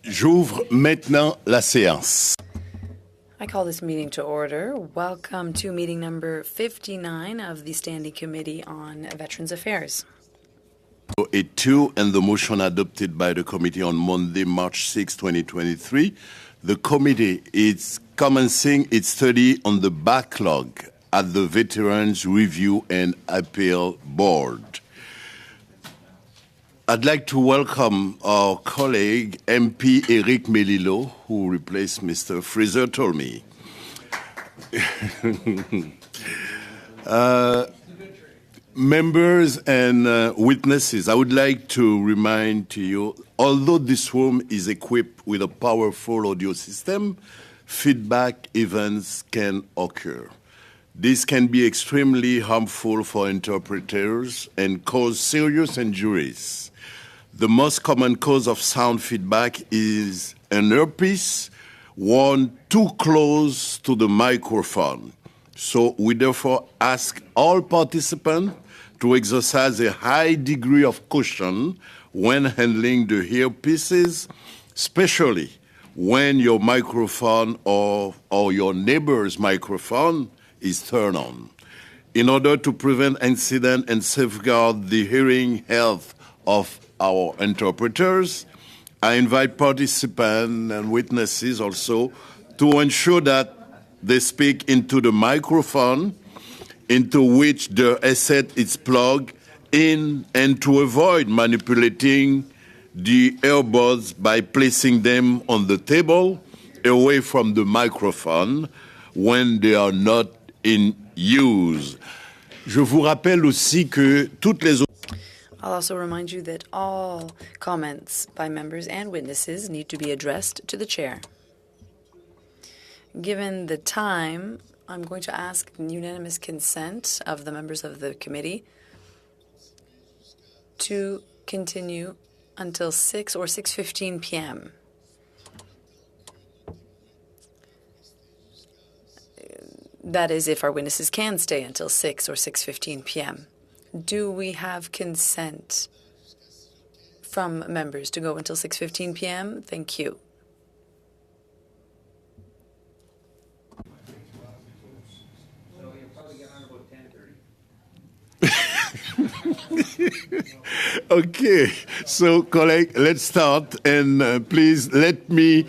J'ouvre maintenant la séance. I call this meeting to order. Welcome to meeting number 59 of the Standing Committee on Veterans Affairs. Et 2 and the motion adopted by the committee on Monday, March 6, 2023. The committee is commencing its study on the backlog at the Veterans Review and Appeal Board. I'd like to welcome our colleague, MP Eric Melillo, who replaced Mr. Fraser Tolmie. Members and witnesses, I would like to remind to you, although this room is equipped with a powerful audio system, feedback events can occur. This can be extremely harmful for interpreters and cause serious injuries. The most common cause of sound feedback is an earpiece worn too close to the microphone. So we therefore ask all participants to exercise a high degree of caution when handling the earpieces, especially when your microphone or your neighbor's microphone is turned on. In order to prevent incident and safeguard the hearing health of our interpreters, I invite participants and witnesses also to ensure that they speak into the microphone into which the headset is plugged in, and to avoid manipulating the earbuds by placing them on the table away from the microphone when they are not in use. Je vous rappelle aussi que toutes les autres. I'll also remind you that all comments by members and witnesses need to be addressed to the chair. Given the time, I'm going to ask unanimous consent of the members of the committee to continue until 6 or 6:15 p.m. That is, if our witnesses can stay until 6 or 6:15 p.m. Do we have consent from members to go until 6:15 p.m.? Thank you. Okay, so colleague, let's start, and please let me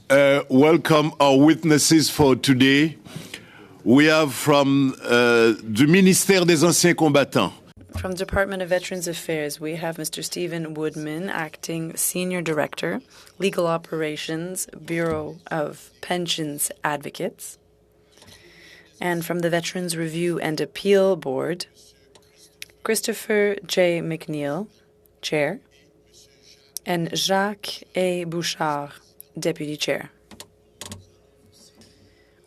welcome our witnesses for today. We have from the Ministère des Anciens Combattants. From the Department of Veterans Affairs, we have Mr. Stephen Woodman, Acting Senior Director, Legal Operations, Bureau of Pensions Advocates. And from the Veterans Review and Appeal Board, Christopher J. McNeil, Chair, and Jacques A. Bouchard, Deputy Chair.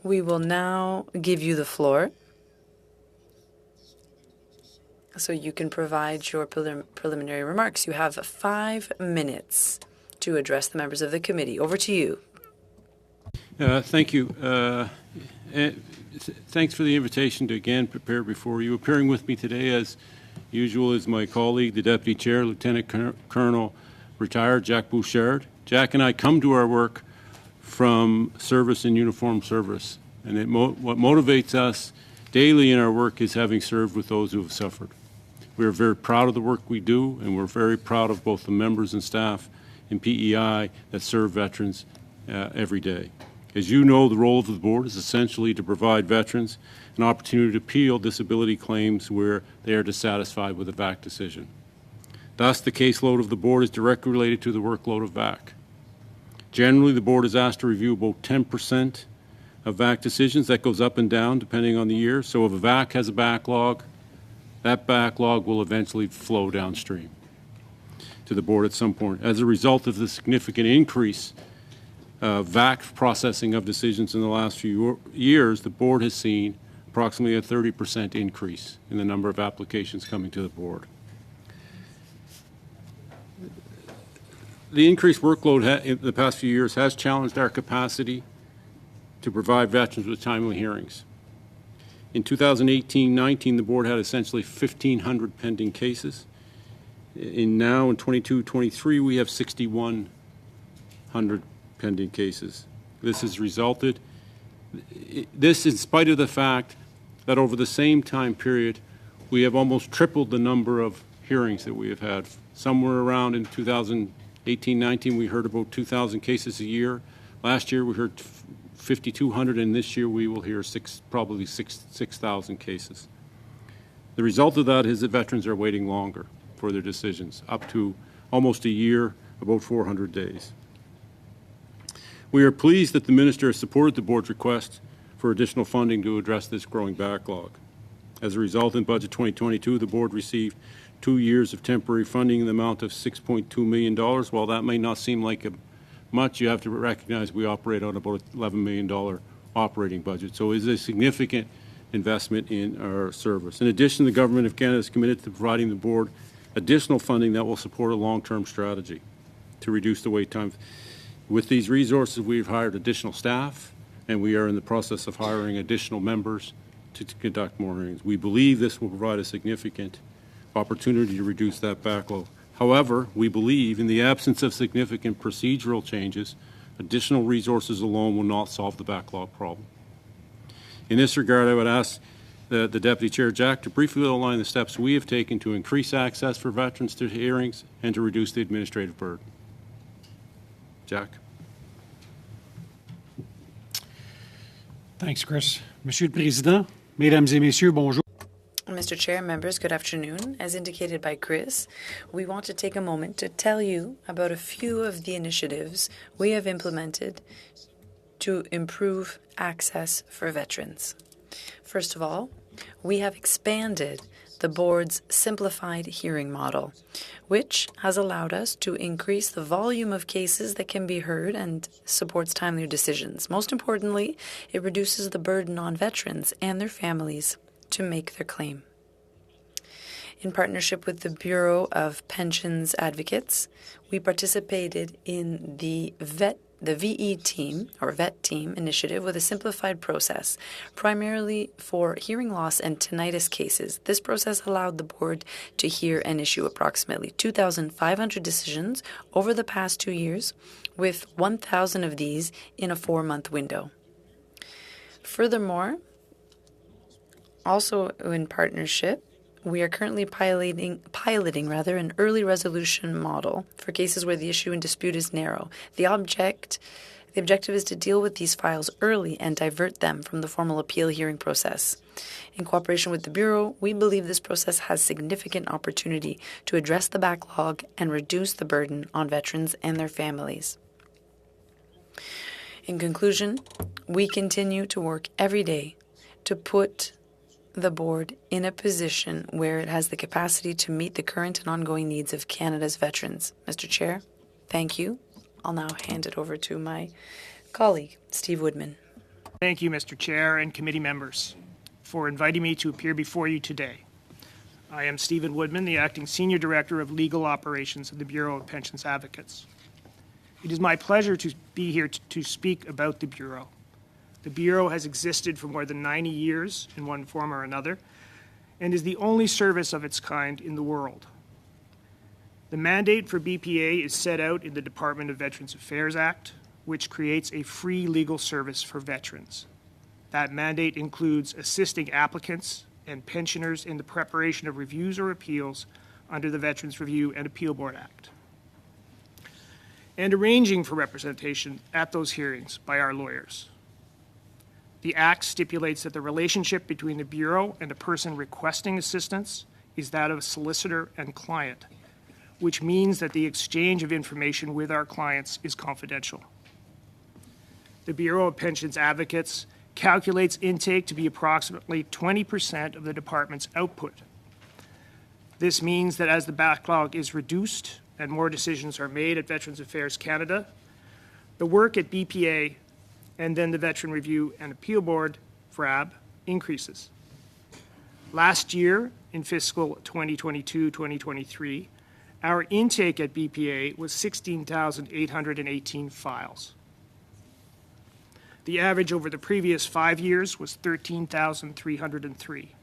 We will now give you the floor so you can provide your preliminary remarks. You have 5 minutes to address the members of the committee. Over to you. Thank you. Thanks for the invitation to again prepare before you. Appearing with me today, as usual, is my colleague, the Deputy Chair, Lieutenant Colonel retired Jacques Bouchard. Jack and I come to our work from service and uniform service, and what motivates us daily in our work is having served with those who have suffered. We are very proud of the work we do, and we're very proud of both the members and staff in PEI that serve veterans every day. As you know, the role of the board is essentially to provide veterans an opportunity to appeal disability claims where they are dissatisfied with a VAC decision. Thus, the caseload of the board is directly related to the workload of VAC. Generally, the board is asked to review about 10% of VAC decisions. That goes up and down depending on the year. So if a VAC has a backlog, that backlog will eventually flow downstream to the board at some point. As a result of the significant increase VAC processing of decisions in the last few years, the board has seen approximately a 30% increase in the number of applications coming to the board. The increased workload in the past few years has challenged our capacity to provide veterans with timely hearings. In 2018-19, the board had essentially 1,500 pending cases. In 22-23, we have 6,100 100 pending cases. This has resulted, this in spite of the fact that over the same time period, we have almost tripled the number of hearings that we have had. Somewhere around in 2018-19, we heard about 2,000 cases a year. Last year, we heard 5,200, and this year we will hear probably 6,000 cases. The result of that is that veterans are waiting longer for their decisions, up to almost a year, about 400 days. We are pleased that the Minister has supported the Board's request for additional funding to address this growing backlog. As a result, in Budget 2022, the Board received 2 years of temporary funding in the amount of $6.2 million. While that may not seem like much, you have to recognize we operate on about an $11 million operating budget. So it is a significant investment in our service. In addition, the Government of Canada is committed to providing the Board additional funding that will support a long-term strategy to reduce the wait time. With these resources, we've hired additional staff, and we are in the process of hiring additional members to conduct more hearings. We believe this will provide a significant opportunity to reduce that backlog. However, we believe in the absence of significant procedural changes, additional resources alone will not solve the backlog problem. In this regard, I would ask the Deputy Chair, Jack, to briefly outline the steps we have taken to increase access for veterans to hearings and to reduce the administrative burden. Jack. Thanks, Chris. Monsieur le Président, Mesdames et Messieurs, bonjour. Mr. Chair, members, good afternoon. As indicated by Chris, we want to take a moment to tell you about a few of the initiatives we have implemented to improve access for veterans. First of all, we have expanded the Board's simplified hearing model, which has allowed us to increase the volume of cases that can be heard and supports timely decisions. Most importantly, it reduces the burden on veterans and their families to make their claim. In partnership with the Bureau of Pensions Advocates, we participated in the VE team, or VET team initiative with a simplified process, primarily for hearing loss and tinnitus cases. This process allowed the Board to hear and issue approximately 2,500 decisions over the past 2 years, with 1,000 of these in a 4-month window. Furthermore, also in partnership, we are currently piloting an early resolution model for cases where the issue in dispute is narrow. The objective is to deal with these files early and divert them from the formal appeal hearing process. In cooperation with the Bureau, we believe this process has significant opportunity to address the backlog and reduce the burden on veterans and their families. In conclusion, we continue to work every day to put the Board in a position where it has the capacity to meet the current and ongoing needs of Canada's veterans. Mr. Chair, thank you. I'll now hand it over to my colleague, Steve Woodman. Thank you, Mr. Chair and committee members, for inviting me to appear before you today. I am Stephen Woodman, the Acting Senior Director of Legal Operations of the Bureau of Pensions Advocates. It is my pleasure to be here to speak about the Bureau. The Bureau has existed for more than 90 years in one form or another and is the only service of its kind in the world. The mandate for BPA is set out in the Department of Veterans Affairs Act, which creates a free legal service for veterans. That mandate includes assisting applicants and pensioners in the preparation of reviews or appeals under the Veterans Review and Appeal Board Act, and arranging for representation at those hearings by our lawyers. The Act stipulates that the relationship between the Bureau and the person requesting assistance is that of solicitor and client, which means that the exchange of information with our clients is confidential. The Bureau of Pensions Advocates calculates intake to be approximately 20% of the department's output. This means that as the backlog is reduced and more decisions are made at Veterans Affairs Canada, the work at BPA and then the Veteran Review and Appeal Board, VRAB, increases. Last year, in fiscal 2022-2023, our intake at BPA was 16,818 files. The average over the previous 5 years was 13,303.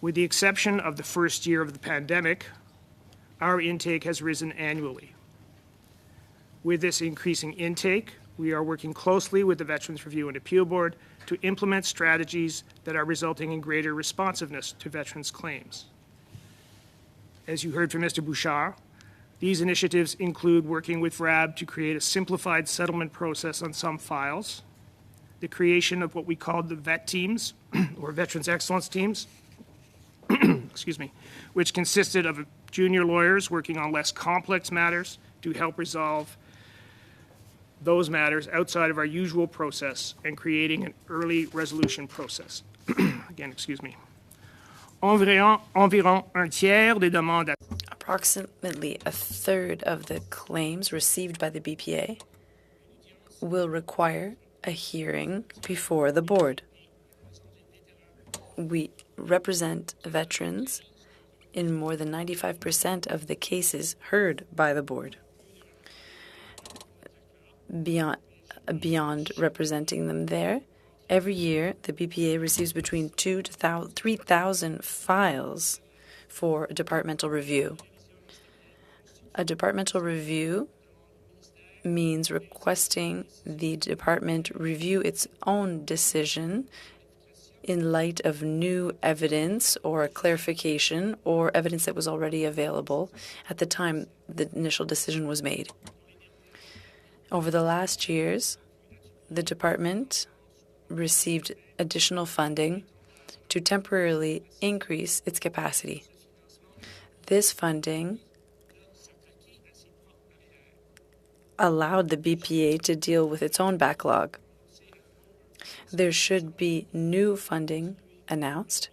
With the exception of the first year of the pandemic, our intake has risen annually. With this increasing intake, we are working closely with the Veterans Review and Appeal Board to implement strategies that are resulting in greater responsiveness to veterans' claims. As you heard from Mr. Bouchard, these initiatives include working with RAB to create a simplified settlement process on some files, the creation of what we call the VET teams, or Veterans Excellence Teams, excuse me, which consisted of junior lawyers working on less complex matters to help resolve those matters outside of our usual process and creating an early resolution process. Again, excuse me. Environ un tiers des demandes. Approximately a third of the claims received by the BPA will require a hearing before the board. We represent veterans in more than 95% of the cases heard by the board. Beyond representing them there, every year the BPA receives between 2,000 to 3,000 files for a departmental review. A departmental review means requesting the department review its own decision in light of new evidence or clarification or evidence that was already available at the time the initial decision was made. Over the last years, the department received additional funding to temporarily increase its capacity. This funding allowed the BPA to deal with its own backlog. There should be new funding announced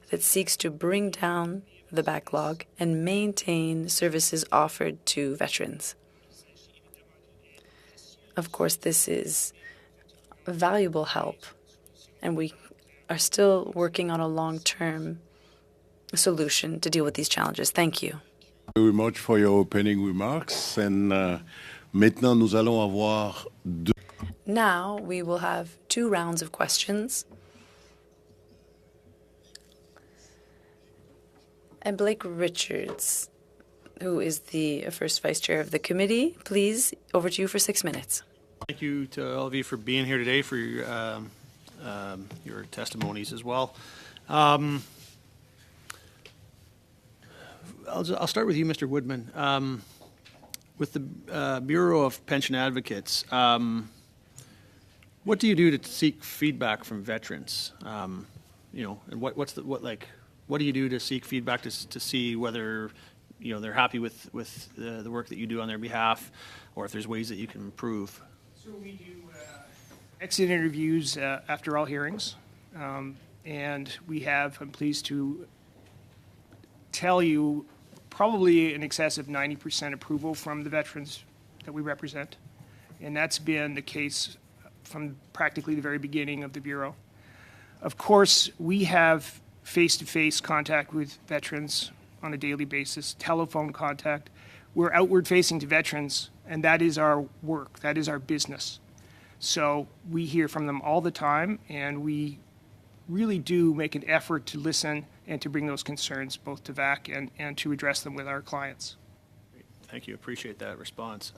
that seeks to bring down the backlog and maintain services offered to veterans. Of course, this is valuable help, and we are still working on a long-term solution to deal with these challenges. Thank you. Thank you very much for your opening remarks. And maintenant, nous allons avoir deux. Now we will have 2 rounds of questions. And Blake Richards, who is the first vice chair of the committee, please, over to you for 6 minutes. Thank you to all of you for being here today, for your testimonies as well. I'll start with you, Mr. Woodman. With the Bureau of Pension Advocates, what do you do to seek feedback from veterans? And what do you do to seek feedback to see whether they're happy with the work that you do on their behalf, or if there's ways that you can improve? So we do exit interviews after all hearings, and we have, I'm pleased to tell you, probably in excess of 90% approval from the veterans that we represent, and that's been the case from practically the very beginning of the Bureau. Of course, we have face-to-face contact with veterans on a daily basis, telephone contact. We're outward-facing to veterans, and that is our work. That is our business. So we hear from them all the time, and we really do make an effort to listen and to bring those concerns both to VAC and to address them with our clients. Thank you. Appreciate that response.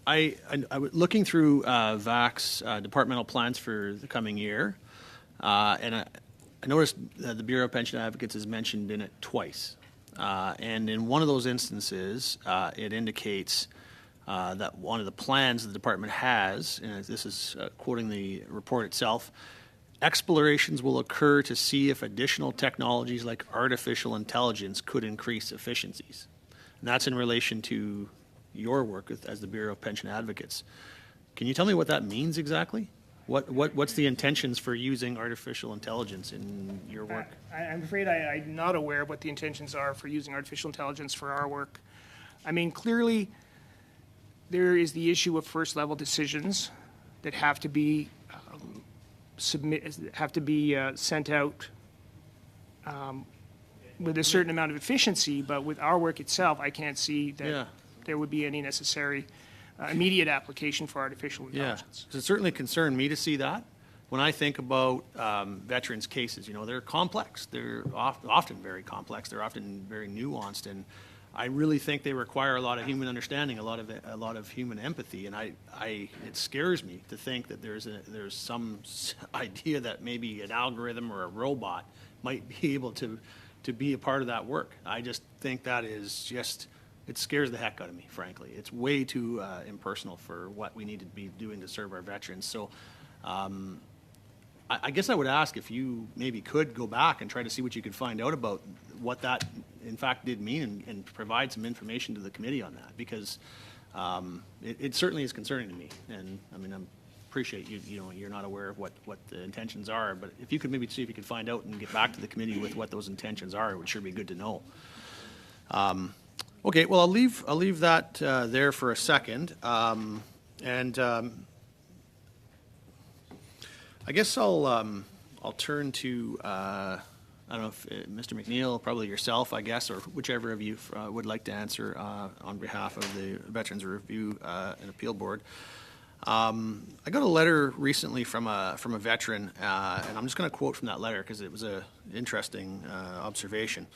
Looking through VAC's departmental plans for the coming year, and I noticed that the Bureau of Pension Advocates is mentioned in it twice. And in one of those instances, it indicates that one of the plans the department has, and this is quoting the report itself, explorations will occur to see if additional technologies like artificial intelligence could increase efficiencies. And that's in relation to your work as the Bureau of Pension Advocates. Can you tell me what that means exactly? What's the intentions for using artificial intelligence in your work? I'm afraid I'm not aware of what the intentions are for using artificial intelligence for our work. I mean, clearly, there is the issue of first-level decisions that have to be sent out with a certain amount of efficiency. But with our work itself, I can't see that there would be any necessary immediate application for artificial intelligence. Yeah, it certainly concerned me to see that. When I think about veterans' cases, they're complex. They're often very complex. They're often very nuanced. And I really think they require a lot of human understanding, a lot of human empathy, and it scares me to think that there's some idea that maybe an algorithm or a robot might be able to be a part of that work. I just think that is just, it scares the heck out of me, frankly. It's way too impersonal for what we need to be doing to serve our veterans. So I guess I would ask if you maybe could go back and try to see what you could find out about what that in fact did mean, and provide some information to the committee on that, because it certainly is concerning to me. And I mean, I appreciate you're not aware of what the intentions are, but if you could maybe see if you could find out and get back to the committee with what those intentions are, it would sure be good to know. Okay, well, I'll leave that there for a second, and I guess I'll turn to I don't know if Mr. McNeil, probably yourself, I guess, or whichever of you would like to answer on behalf of the Veterans Review and Appeal Board. I got a letter recently from a veteran, and I'm just going to quote from that letter because it was an interesting observation.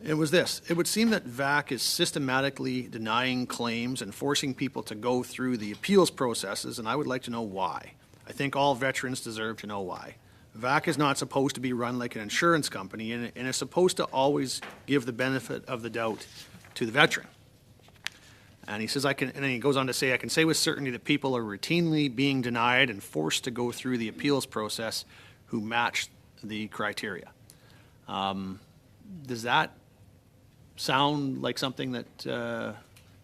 It was this: it would seem that VAC is systematically denying claims and forcing people to go through the appeals processes, and I would like to know why. I think all veterans deserve to know why. VAC is not supposed to be run like an insurance company, and is supposed to always give the benefit of the doubt to the veteran. And he says, and then he goes on to say, I can say with certainty that people are routinely being denied and forced to go through the appeals process who match the criteria. Does that sound like something that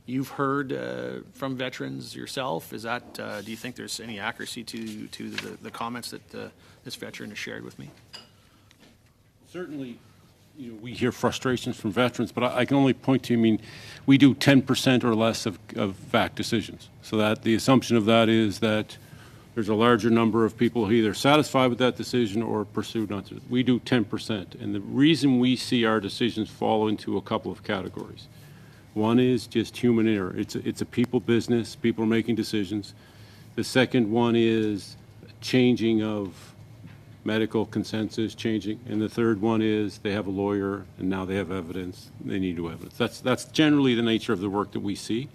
you've heard from veterans yourself? Is that, do you think there's any accuracy to the comments that this veteran has shared with me? Certainly, we hear frustrations from veterans, but I can only point to, we do 10% or less of VAC decisions. So that the assumption of that is that there's a larger number of people who either satisfied with that decision or pursue not to. We do 10%. And the reason we see our decisions fall into a couple of categories. One is just human error. It's a people business. People are making decisions. The second one is changing of medical consensus, changing. And the third one is they have a lawyer and now they have evidence. They need new evidence. That's generally the nature of the work that we see.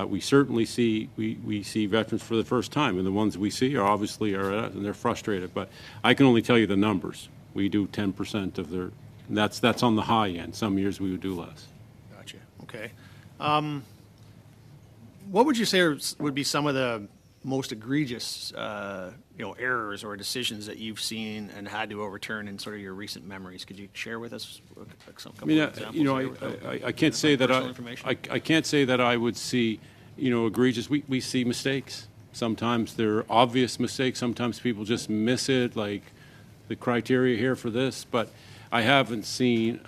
We certainly see we see veterans for the first time, and the ones we see are obviously and they're frustrated. But I can only tell you the numbers. We do 10% of their. That's on the high end. Some years we would do less. Gotcha. Okay. What would you say would be some of the most egregious, errors or decisions that you've seen and had to overturn in sort of your recent memories? Could you share with us some couple of examples? I can't say that I can't say that I would see, egregious. We see mistakes. Sometimes they're obvious mistakes. Sometimes people just miss it, like the criteria here for this. But I haven't seen.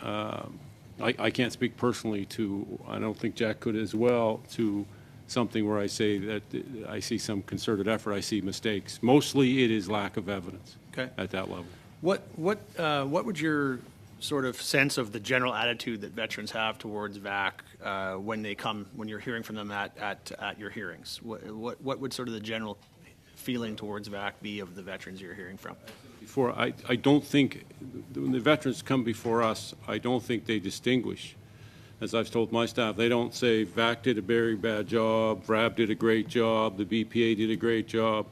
I can't speak personally to. I don't think Jack could as well to. Something where I say that I see some concerted effort, I see mistakes. Mostly it is lack of evidence at that level. What would your sort of sense of the general attitude that veterans have towards VAC when you're hearing from them at your hearings? What would sort of the general feeling towards VAC be of the veterans you're hearing from? I don't think, when the veterans come before us, I don't think they distinguish. As I've told my staff, they don't say VAC did a very bad job, VRAB did a great job, the BPA did a great job.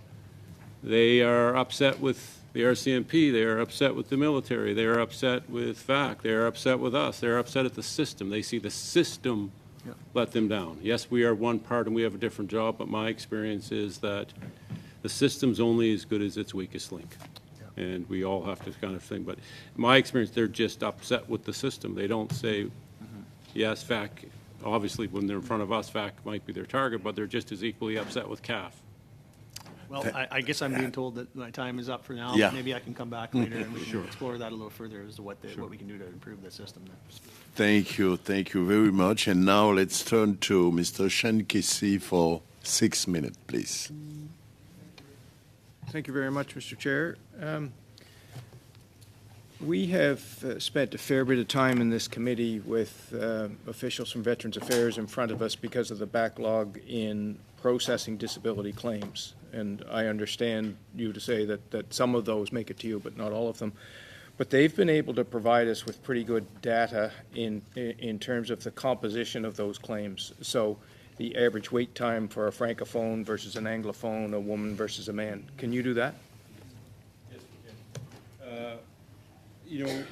They are upset with the RCMP, they are upset with the military, they are upset with VAC, they are upset with us, they are upset at the system. They see the system let them down. Yes, we are one part and we have a different job, but my experience is that the system's only as good as its weakest link. And we all have to kind of think, but in my experience, they're just upset with the system. They don't say, yes, VAC, obviously when they're in front of us, VAC might be their target, but they're just as equally upset with CAF. Well, I guess I'm being told that my time is up for now. Yeah. Maybe I can come back later and we can explore that a little further as to what we can do to improve the system there. Thank you very much. And now let's turn to Mr. Shankisi for 6 minutes, please. Thank you very much, Mr. Chair. We have spent a fair bit of time in this committee with officials from Veterans Affairs in front of us because of the backlog in processing disability claims. And I understand you to say that some of those make it to you, but not all of them. But they've been able to provide us with pretty good data in terms of the composition of those claims. So the average wait time for a francophone versus an anglophone, a woman versus a man. Can you do that? Yes, we can. You know,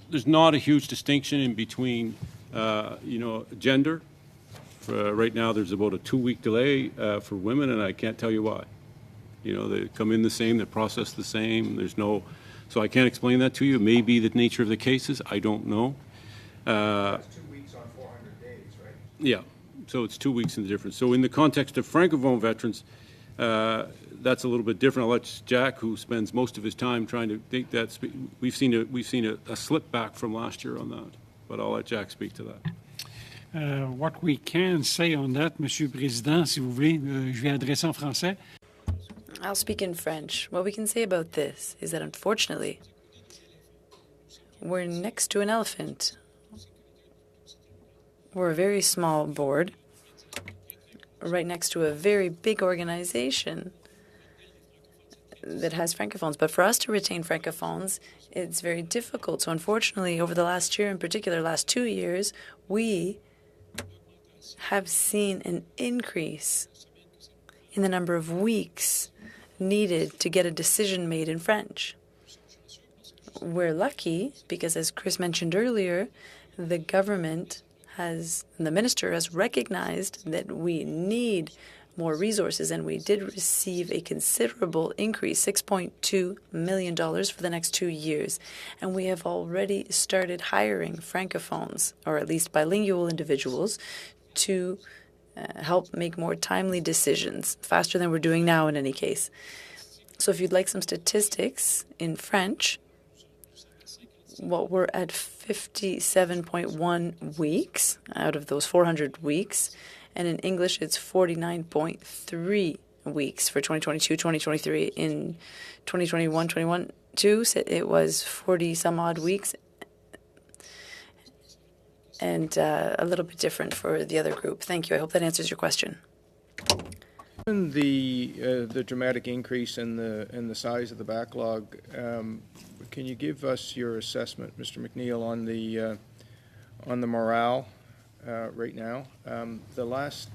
there's not a huge distinction in between, you know, gender. Right now, there's about a 2-week delay for women, and I can't tell you why. You know, they come in the same, they're processed the same. There's no, so I can't explain that to you. It may be the nature of the cases. I don't know. That's 2 weeks on 400 days, right? Yeah, so it's 2 weeks in the difference. So in the context of francophone veterans, that's a little bit different. I'll let Jack, who spends most of his time trying to think that we've seen a slip back from last year on that. But I'll let Jack speak to that. What we can say on that, Monsieur le Président, si vous voulez, je vais adresser en français. I'll speak in French. What we can say about this is that, unfortunately, we're next to an elephant. We're a very small board right next to a very big organization that has francophones. But for us to retain francophones, it's very difficult. So unfortunately, over the last year, in particular, last 2 years, we have seen an increase in the number of weeks needed to get a decision made in French. We're lucky because, as Chris mentioned earlier, the government has, and the minister has recognized that we need more resources, and we did receive a considerable increase, $6.2 million for the next 2 years. And we have already started hiring francophones, or at least bilingual individuals, to help make more timely decisions, faster than we're doing now in any case. So if you'd like some statistics in French, well, we're at 57.1 weeks out of those 400 weeks, and in English it's 49.3 weeks for 2022, 2023. In 2021, it was 40-some-odd weeks, and a little bit different for the other group. Thank you. I hope that answers your question. Given the dramatic increase in the size of the backlog, can you give us your assessment, Mr. McNeil, on the morale right now? The last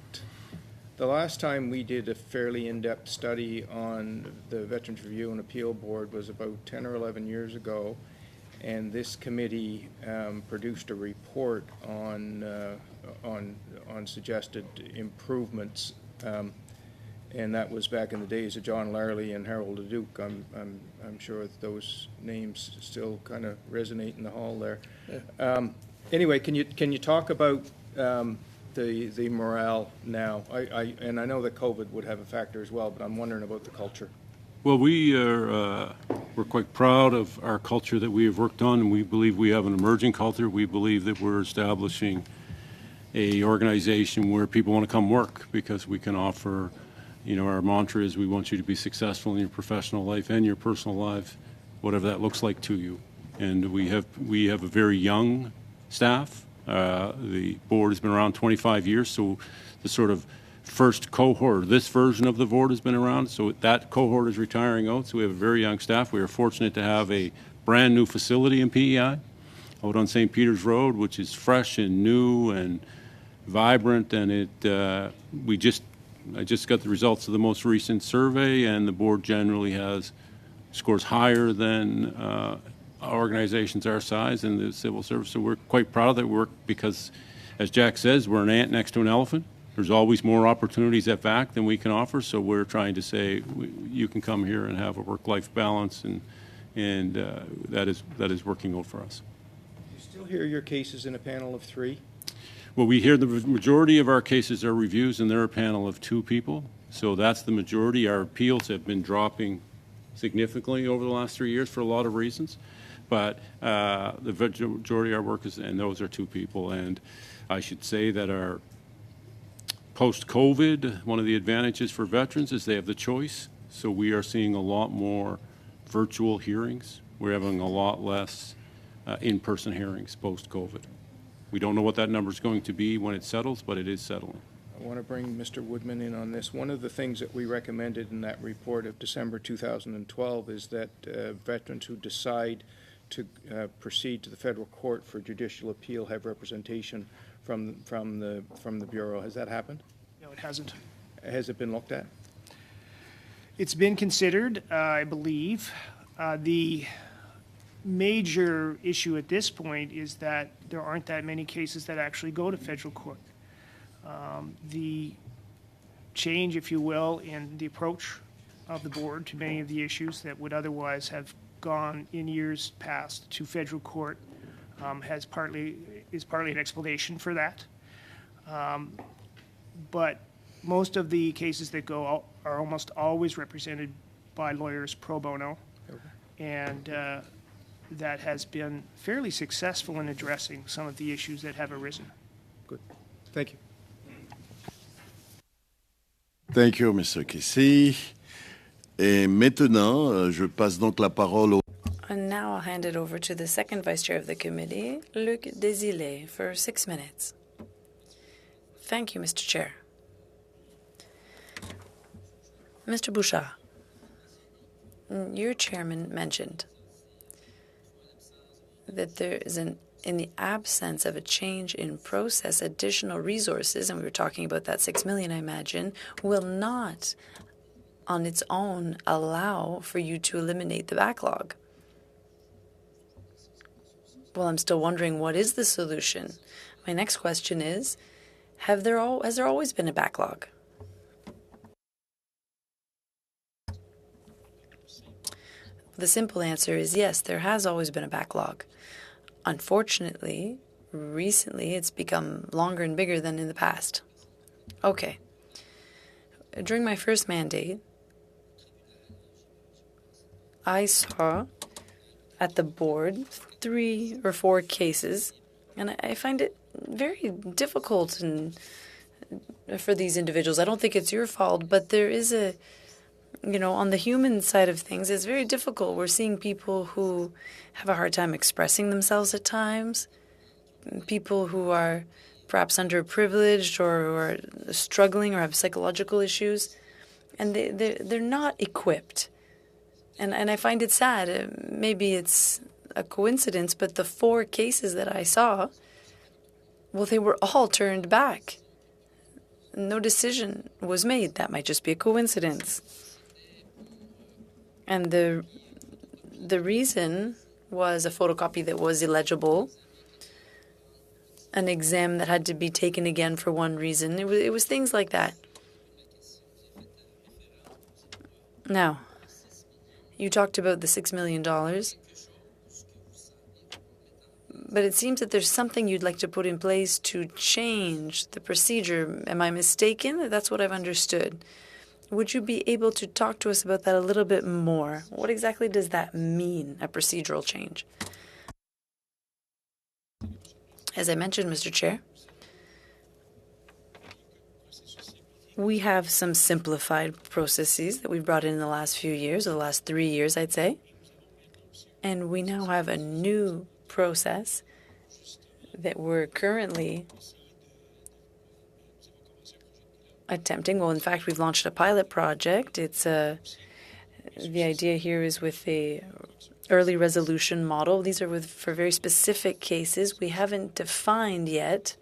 time we did a fairly in-depth study on the Veterans Review and Appeal Board was about 10 or 11 years ago, and this committee produced a report on suggested improvements, and that was back in the days of John Larley and Harold Leduc. I'm sure that those names still kind of resonate in the hall there. Yeah. Anyway, can you talk about the morale now? And I know that COVID would have a factor as well, but I'm wondering about the culture. Well, we're quite proud of our culture that we have worked on, and we believe we have an emerging culture. We believe that we're establishing a organization where people want to come work because we can offer, you know, our mantra is we want you to be successful in your professional life and your personal life, whatever that looks like to you. And we have a very young staff. The board has been around 25 years, so the sort of first cohort, this version of the board has been around, so that cohort is retiring out, so we have a very young staff. We are fortunate to have a brand new facility in PEI out on St. Peter's Road, which is fresh and new and vibrant, and I just got the results of the most recent survey, and the board generally has scores higher than organizations our size in the civil service, so we're quite proud of that work because, as Jack says, we're an ant next to an elephant. There's always more opportunities at VAC than we can offer, so we're trying to say you can come here and have a work-life balance, and that is working out for us. Do you still hear your cases in a panel of 3? Well, we hear the majority of our cases are reviews, and they're a panel of 2 people, so that's the majority. Our appeals have been dropping significantly over the last 3 years for a lot of reasons, but the majority of our work is, and those are 2 people, and I should say that our post-COVID, one of the advantages for veterans is they have the choice. So we are seeing a lot more virtual hearings. We're having a lot less in-person hearings post-COVID. We don't know what that number is going to be when it settles, but it is settling. want to bring Mr. Woodman in on this. One of the things that we recommended in that report of December 2012 is that veterans who decide to proceed to the federal court for judicial appeal have representation from the Bureau. Has that happened? No, it hasn't. Has it been looked at? It's been considered, I believe. The major issue at this point is that there aren't that many cases that actually go to federal court. The change, if you will, in the approach of the board to many of the issues that would otherwise have gone in years past to federal court is partly an explanation for that. But most of the cases that go are almost always represented by lawyers pro bono, and that has been fairly successful in addressing some of the issues that have arisen. Good. Thank you. Thank you, Mr. Kissy. Et maintenant, je passe donc la parole au... And now I'll hand it over to the second vice chair of the committee, Luc Desilets, for 6 minutes. Thank you, Mr. Chair. Mr. Bouchard, your chairman mentioned that there is in the absence of a change in process, additional resources, and we were talking about that 6 million, I imagine, will not on its own allow for you to eliminate the backlog. Well, I'm still wondering, what is the solution? My next question is, has there always been a backlog? The simple answer is yes, there has always been a backlog. Unfortunately, recently it's become longer and bigger than in the past. Okay. During my first mandate, I saw at the board 3 or 4 cases, and I find it very difficult for these individuals. I don't think it's your fault, but there is on the human side of things, it's very difficult. We're seeing people who have a hard time expressing themselves at times, people who are perhaps underprivileged or who are struggling or have psychological issues, and they're not equipped. And I find it sad. Maybe it's a coincidence, but the 4 cases that I saw, well, they were all turned back. No decision was made. That might just be a coincidence. And the reason was a photocopy that was illegible, an exam that had to be taken again for one reason. It was things like that. Now, you talked about the $6 million, but it seems that there's something you'd like to put in place to change the procedure. Am I mistaken? That's what I've understood. Would you be able to talk to us about that a little bit more? What exactly does that mean, a procedural change? As I mentioned, Mr. Chair, we have some simplified processes that we've brought in the last few years, or the last 3 years, I'd say. And we now have a new process that we're currently attempting. Well, in fact, we've launched a pilot project. It's the idea here is with a early resolution model. These are for very specific cases. We haven't defined yet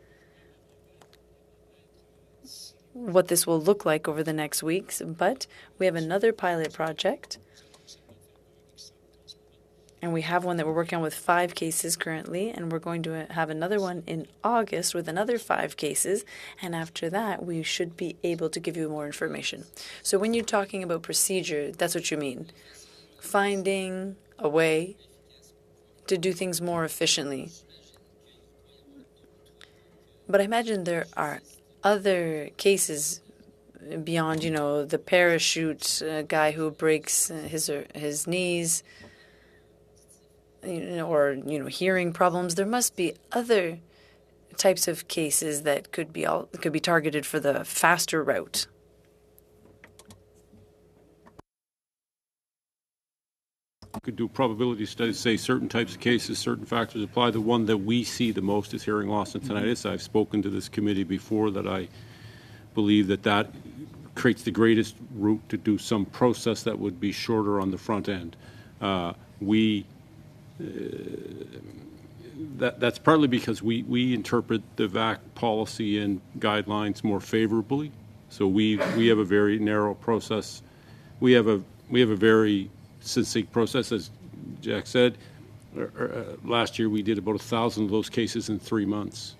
what this will look like over the next weeks, but we have another pilot project, and we have one that we're working on with 5 cases currently, and we're going to have another one in August with another 5 cases, and after that we should be able to give you more information. So when you're talking about procedure, that's what you mean, finding a way to do things more efficiently. But I imagine there are other cases beyond, the parachute guy who breaks his knees, or hearing problems. There must be other types of cases that could be targeted for the faster route. Could do probability studies, say certain types of cases, certain factors apply. The one that we see the most is hearing loss and tinnitus. I've spoken to this committee before that I believe that that creates the greatest route to do some process that would be shorter on the front end. That's partly because we interpret the VAC policy and guidelines more favorably. So we have a very narrow process. We have a very succinct process, as Jack said. Last year we did about 1,000 of those cases in 3 months.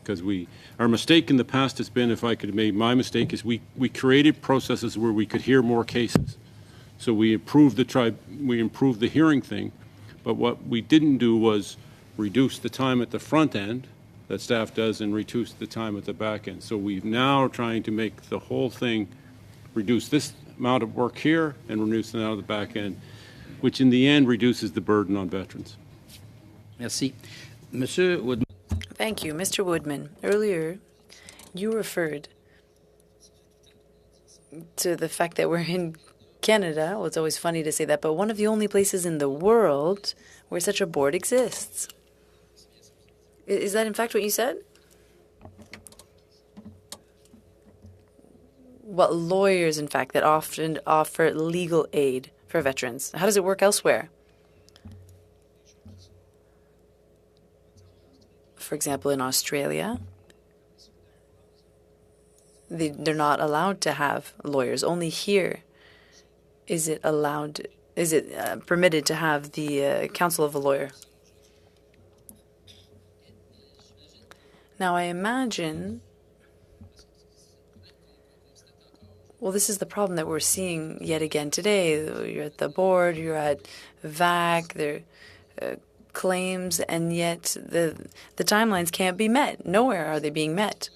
Because our mistake in the past has been, if I could have made my mistake, is we created processes where we could hear more cases. So we improved the hearing thing, but what we didn't do was reduce the time at the front end that staff does and reduce the time at the back end. So we're now trying to make the whole thing, reduce this amount of work here and reduce the amount of the back end, which in the end reduces the burden on veterans. Merci. Monsieur Woodman. Thank you. Mr. Woodman, earlier you referred to the fact that we're in Canada. Well, it's always funny to say that, but one of the only places in the world where such a board exists. Is that in fact what you said? Well, lawyers, in fact, that often offer legal aid for veterans. How does it work elsewhere? For example, in Australia, they're not allowed to have lawyers. Only here is it allowed, is it permitted to have the counsel of a lawyer. Now, I imagine, well, this is the problem that we're seeing yet again today. You're at the board, you're at VAC, there claims, and yet the timelines can't be met. Nowhere are they being met.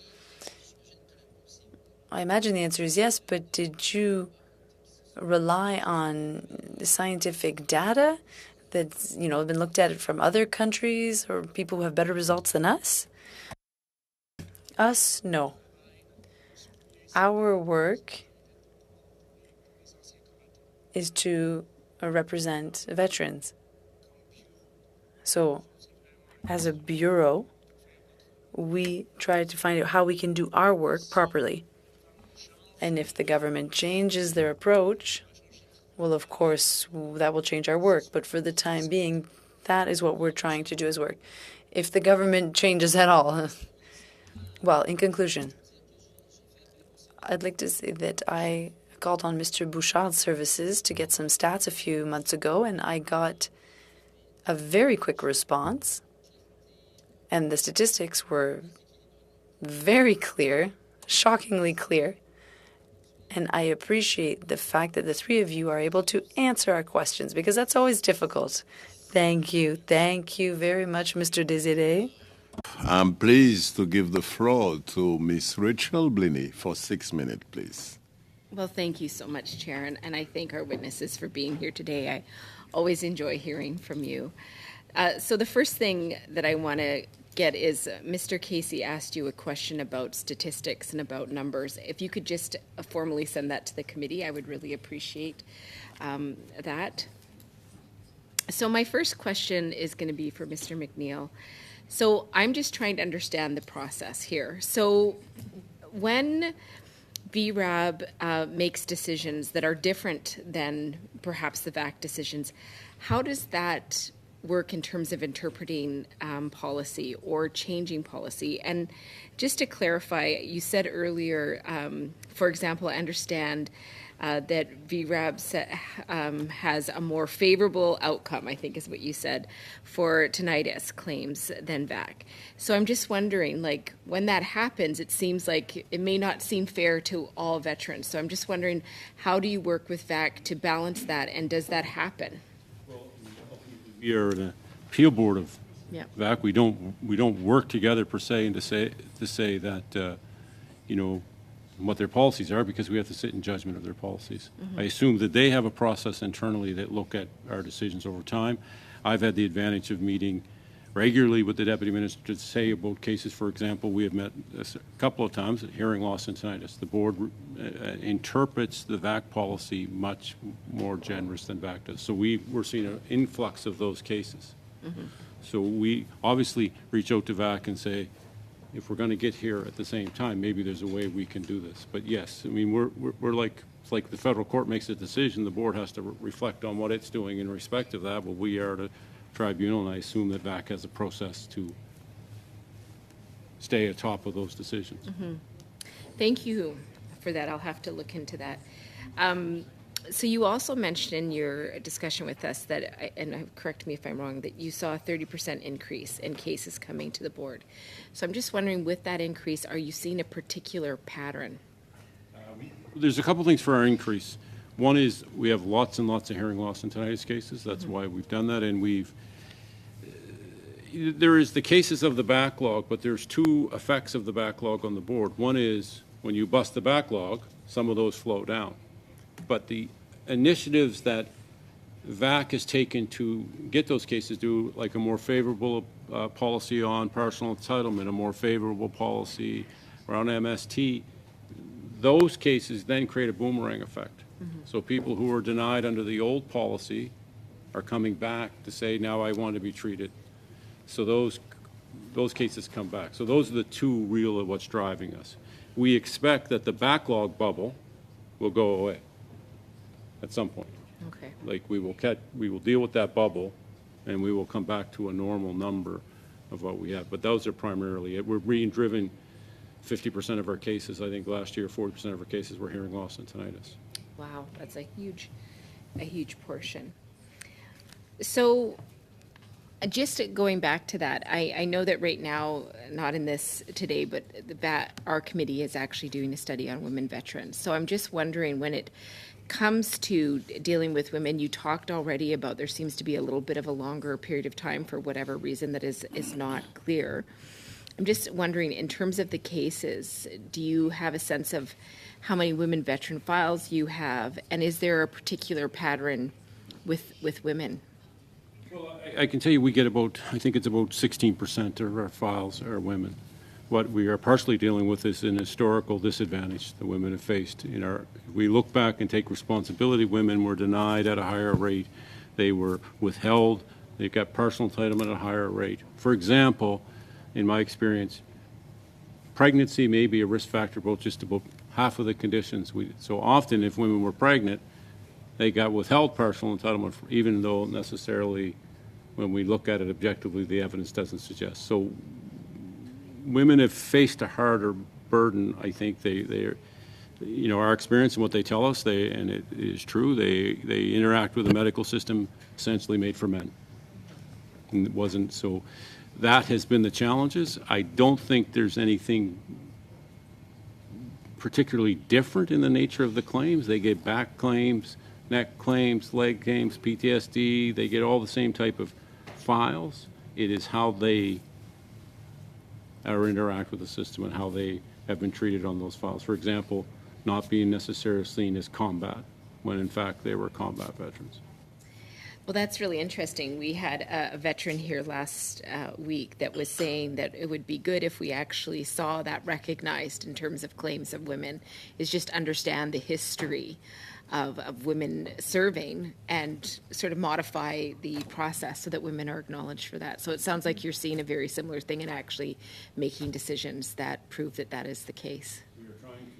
I imagine the answer is yes, but did you rely on scientific data that's, been looked at from other countries or people who have better results than us? Us, no. Our work is to represent veterans. So, as a bureau, we try to find out how we can do our work properly. And if the government changes their approach, well, of course, that will change our work. But for the time being, that is what we're trying to do as work. If the government changes at all, well, in conclusion, I'd like to say that I called on Mr. Bouchard's services to get some stats a few months ago, and I got a very quick response. And the statistics were very clear, shockingly clear. And I appreciate the fact that the three of you are able to answer our questions, because that's always difficult. Thank you. Thank you very much, Mr. Desiré. I'm pleased to give the floor to Ms. Rachel Bliney for 6 minutes, please. Well, thank you so much, Chair, and I thank our witnesses for being here today. I always enjoy hearing from you. So the first thing that I want to get is Mr. Casey asked you a question about statistics and about numbers. If you could just formally send that to the committee, I would really appreciate that. So my first question is going to be for Mr. McNeil. So I'm just trying to understand the process here. So when VRAB makes decisions that are different than perhaps the VAC decisions, how does that work in terms of interpreting policy or changing policy? And just to clarify, you said earlier, for example, I understand that VRAB has a more favorable outcome, I think is what you said, for tinnitus claims than VAC. So I'm just wondering, like, when that happens, it seems like it may not seem fair to all veterans. So I'm just wondering, how do you work with VAC to balance that, and does that happen? We are an appeal board of VAC. We don't work together per se, and to say that what their policies are, because we have to sit in judgment of their policies. Mm-hmm. I assume that they have a process internally that look at our decisions over time. I've had the advantage of meeting regularly with the deputy minister to say about cases. For example, we have met a couple of times at hearing loss and tinnitus. The board interprets the VAC policy much more generous than VAC does. So we're seeing an influx of those cases. Mm-hmm. So we obviously reach out to VAC and say, if we're going to get here at the same time, maybe there's a way we can do this. But yes, I mean, we're like, it's like the federal court makes a decision, the board has to reflect on what it's doing in respect of that. Well, we are the tribunal, and I assume that VAC has a process to stay atop of those decisions. Thank you for that. I'll have to look into that. So you also mentioned in your discussion with us that, and correct me if I'm wrong, that you saw a 30% increase in cases coming to the board. So I'm just wondering, with that increase, are you seeing a particular pattern? There's a couple things for our increase. One is we have lots and lots of hearing loss and tinnitus cases. That's why we've done that, and there is the cases of the backlog, but there's two effects of the backlog on the board. One is when you bust the backlog, some of those flow down. But the initiatives that VAC has taken to get those cases do, like a more favorable policy on partial entitlement, a more favorable policy around MST, those cases then create a boomerang effect. So people who were denied under the old policy are coming back to say, now I want to be treated. So those cases come back. So those are the two real of what's driving us. We expect that the backlog bubble will go away at some point. Okay. Like we will deal with that bubble, and we will come back to a normal number of what we have. But those are primarily it. We're being driven 50% of our cases. I think last year 40% of our cases were hearing loss and tinnitus. Wow, that's a huge portion. So just going back to that, I know that right now, not in this today, but our committee is actually doing a study on women veterans. So I'm just wondering, when it comes to dealing with women, you talked already about there seems to be a little bit of a longer period of time for whatever reason that is not clear. I'm just wondering, in terms of the cases, do you have a sense of how many women veteran files you have, and is there a particular pattern with women? Well, I can tell you we get I think it's about 16% of our files are women. What we are partially dealing with is an historical disadvantage that women have faced. If we look back and take responsibility, women were denied at a higher rate. They were withheld. They got partial entitlement at a higher rate. For example, in my experience, pregnancy may be a risk factor about just about half of the conditions. So often, if women were pregnant, they got withheld partial entitlement, even though necessarily, when we look at it objectively, the evidence doesn't suggest. So women have faced a harder burden. I think our experience and what they tell us, and it is true, they interact with the medical system essentially made for men. And it wasn't so. That has been the challenges. I don't think there's anything particularly different in the nature of the claims. They get back claims, neck claims, leg claims, PTSD. They get all the same type of files. It is how they interact with the system and how they have been treated on those files. For example, not being necessarily seen as combat, when in fact they were combat veterans. Well, that's really interesting. We had a veteran here last week that was saying that it would be good if we actually saw that recognized in terms of claims of women, is just understand the history of women serving and sort of modify the process so that women are acknowledged for that. So it sounds like you're seeing a very similar thing and actually making decisions that prove that that is the case. We are trying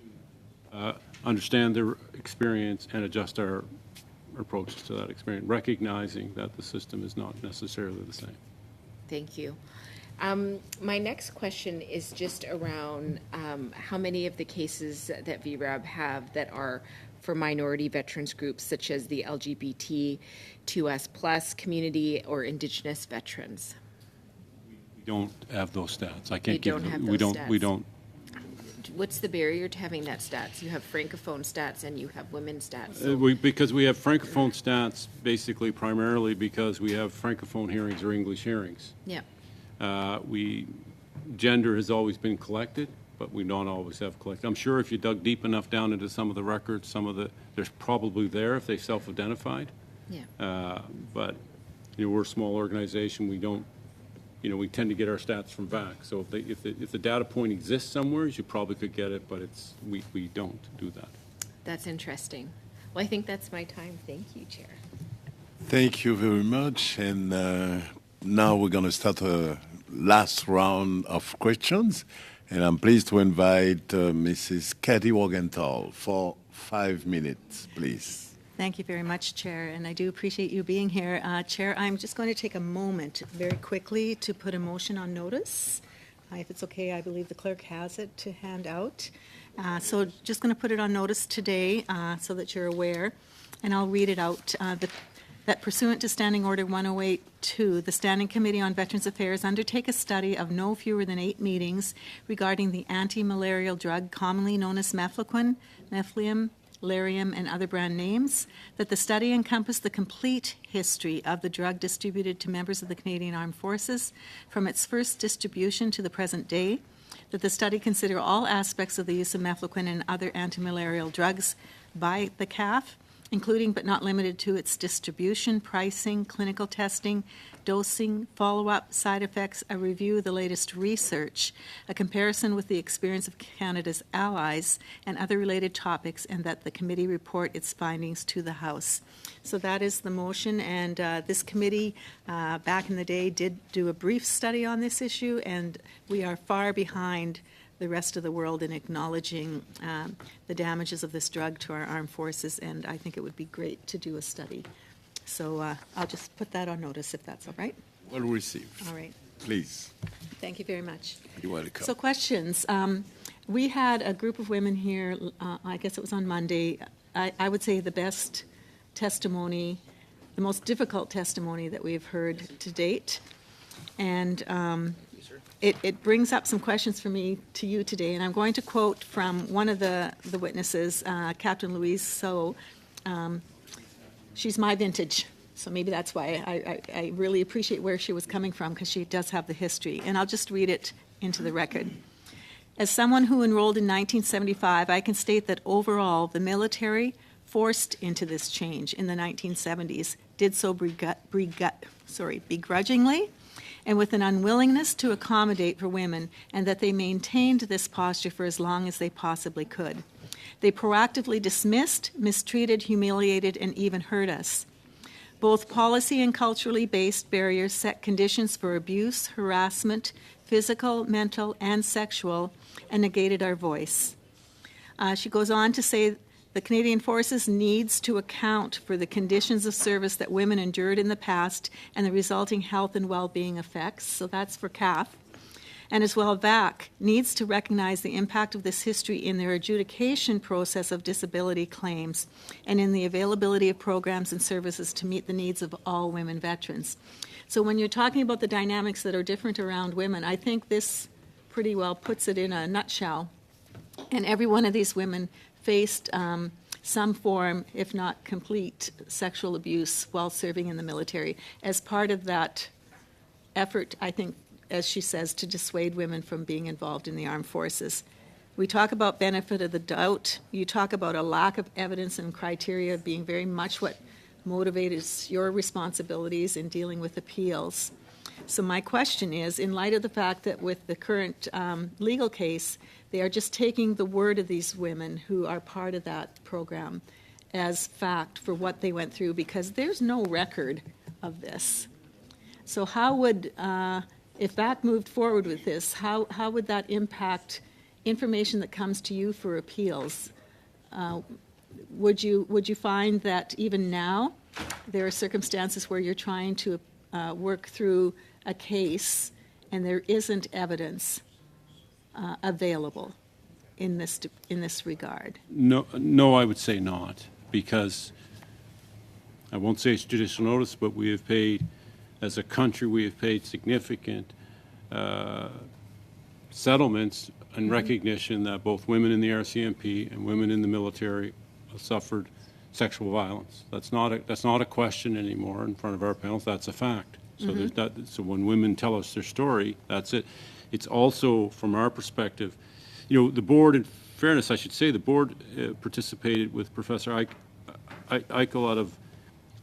to understand their experience and adjust our approaches to that experience, recognizing that the system is not necessarily the same. Thank you. My next question is just around how many of the cases that VRAB have that are for minority veterans groups, such as the LGBT2S+ community or Indigenous veterans? We don't have those stats. I can't You give don't them. have We those don't. stats. We don't. What's the barrier to having that stats? You have Francophone stats and you have women stats. So Because we have Francophone stats, basically primarily because we have Francophone hearings or English hearings. yeah. Gender has always been collected, but we don't always have collected. I'm sure if you dug deep enough down into some of the records, there's probably there if they self-identified. Yeah. But we're a small organization. We don't. We tend to get our stats from VAC. So if the data point exists somewhere, you probably could get it, but we don't do that. That's interesting. Well, I think that's my time. Thank you, Chair. Thank you very much. And now we're going to start last round of questions, and I'm pleased to invite Mrs. Katie Morgenthau for 5 minutes, please. Thank you very much, Chair, and I do appreciate you being here. Chair, I'm just going to take a moment very quickly to put a motion on notice. If it's okay, I believe the clerk has it to hand out. So just going to put it on notice today so that you're aware, and I'll read it out. That pursuant to Standing Order 108-2, the Standing Committee on Veterans Affairs undertake a study of no fewer than 8 meetings regarding the anti-malarial drug commonly known as mefloquine, meflium, Larium, and other brand names, that the study encompass the complete history of the drug distributed to members of the Canadian Armed Forces from its first distribution to the present day, that the study consider all aspects of the use of mefloquine and other anti-malarial drugs by the CAF, including but not limited to its distribution, pricing, clinical testing, dosing, follow-up, side effects, a review of the latest research, a comparison with the experience of Canada's allies, and other related topics, and that the committee report its findings to the House. So that is the motion, and this committee back in the day did do a brief study on this issue, and we are far behind the rest of the world in acknowledging the damages of this drug to our armed forces, and I think it would be great to do a study. So I'll just put that on notice if that's all right. Well received. All right. Please. Thank you very much. You're welcome. So questions. We had a group of women here, I guess it was on Monday. I would say the best testimony, the most difficult testimony that we've heard to date. And it brings up some questions for me to you today, and I'm going to quote from one of the witnesses, Captain Louise So. She's my vintage, so maybe that's why I really appreciate where she was coming from, because she does have the history. And I'll just read it into the record. As someone who enrolled in 1975, I can state that overall the military, forced into this change in the 1970s, did so begrudgingly, and with an unwillingness to accommodate for women, and that they maintained this posture for as long as they possibly could. They proactively dismissed, mistreated, humiliated, and even hurt us. Both policy and culturally based barriers set conditions for abuse, harassment, physical, mental, and sexual, and negated our voice. She goes on to say the Canadian Forces needs to account for the conditions of service that women endured in the past and the resulting health and well-being effects. So that's for CAF. And as well, VAC needs to recognize the impact of this history in their adjudication process of disability claims and in the availability of programs and services to meet the needs of all women veterans. So when you're talking about the dynamics that are different around women, I think this pretty well puts it in a nutshell. And every one of these women faced some form, if not complete, sexual abuse while serving in the military as part of that effort, I think, as she says, to dissuade women from being involved in the armed forces. We talk about benefit of the doubt. You talk about a lack of evidence and criteria being very much what motivates your responsibilities in dealing with appeals. So my question is, in light of the fact that with the current legal case, they are just taking the word of these women who are part of that program as fact for what they went through, because there's no record of this. So how would, if that moved forward with this, how would that impact information that comes to you for appeals? Would you find that even now there are circumstances where you're trying to work through a case and there isn't evidence available in this regard? No, I would say not, because I won't say it's judicial notice, but we have paid, as a country, we have paid significant settlements in recognition that both women in the RCMP and women in the military suffered sexual violence. That's not a question anymore in front of our panels. That's a fact. So so when women tell us their story, that's it. It's also, from our perspective, the board, in fairness, I should say, the board participated with Professor Eichel out of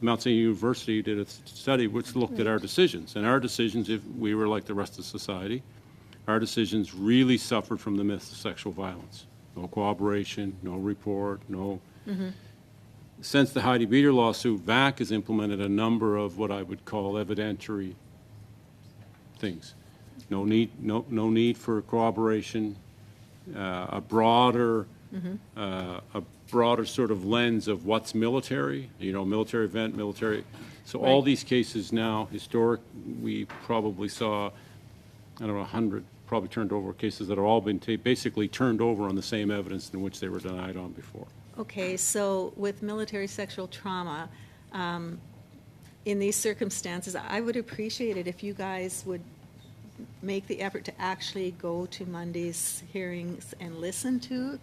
Mount St. University, did a study which looked at our decisions. And our decisions, if we were like the rest of society, our decisions really suffered from the myth of sexual violence. No cooperation, no report, no... Since the Heidi Beater lawsuit, VAC has implemented a number of what I would call evidentiary things. No need for corroboration. A broader sort of lens of what's military. Military event, military. So all these cases now, historic, we probably saw, 100 probably turned over cases that have all been basically turned over on the same evidence in which they were denied on before. Okay, so with military sexual trauma, in these circumstances, I would appreciate it if you guys would make the effort to actually go to Monday's hearings and listen to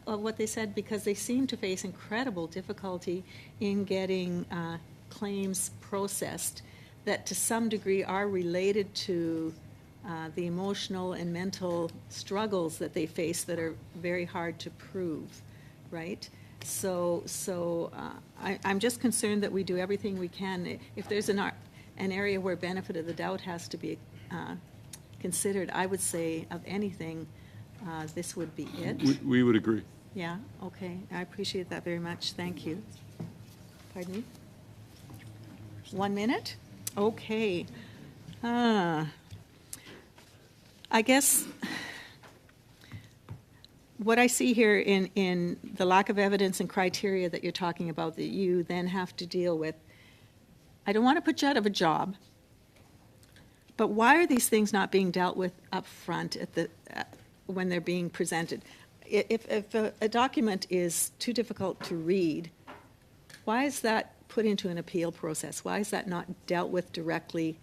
what they said, because they seem to face incredible difficulty in getting claims processed that to some degree are related to the emotional and mental struggles that they face that are very hard to prove, right? So I'm just concerned that we do everything we can. If there's an area where benefit of the doubt has to be considered, I would say of anything, this would be it. We would agree. Yeah, okay. I appreciate that very much. Thank you. Pardon me? 1 minute? Okay. I guess what I see here in the lack of evidence and criteria that you're talking about that you then have to deal with, I don't want to put you out of a job, but why are these things not being dealt with up front when they're being presented? If a document is too difficult to read, why is that put into an appeal process? Why is that not dealt with directly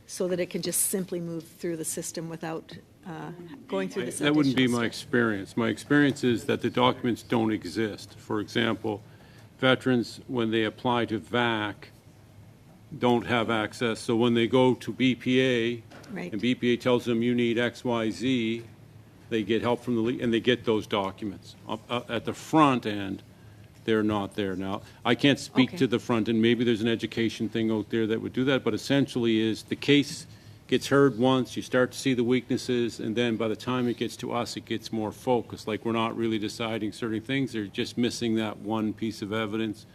so that it can just simply move through the system without going through this? That wouldn't be my experience. My experience is that the documents don't exist. For example, veterans, when they apply to VAC, don't have access. So when they go to BPA, Right. and BPA tells them you need X, Y, Z, they get help from the league, and they get those documents. At the front end, they're not there. Now, I can't speak to the front end. Maybe there's an education thing out there that would do that, but essentially is the case gets heard once, you start to see the weaknesses, and then by the time it gets to us, it gets more focused. Like we're not really deciding certain things, they're just missing that one piece of evidence,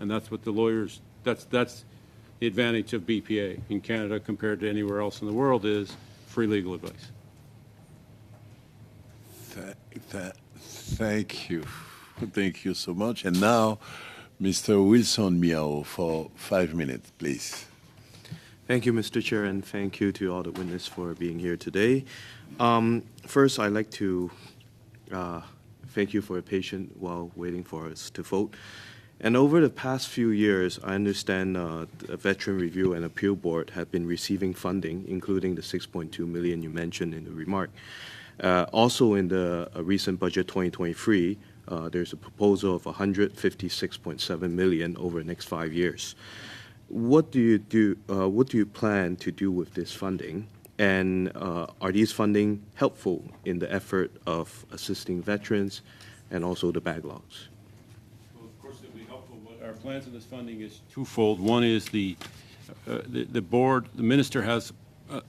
and that's what the lawyers, that's the advantage of BPA in Canada compared to anywhere else in the world is free legal advice. Thank you. Thank you so much. And now, Mr. Wilson Miao for 5 minutes, please. Thank you, Mr. Chair, and thank you to all the witnesses for being here today. First, I'd like to thank you for your patience while waiting for us to vote. And over the past few years, I understand the Veteran Review and Appeal Board have been receiving funding, including the $6.2 million you mentioned in the remark. Also, in the recent budget 2023, there's a proposal of $156.7 million over the next 5 years. What do you do? What do you plan to do with this funding? And are these funding helpful in the effort of assisting veterans and also the backlogs? Well, of course, it will be helpful. But our plans of this funding is twofold. One is the board. The minister has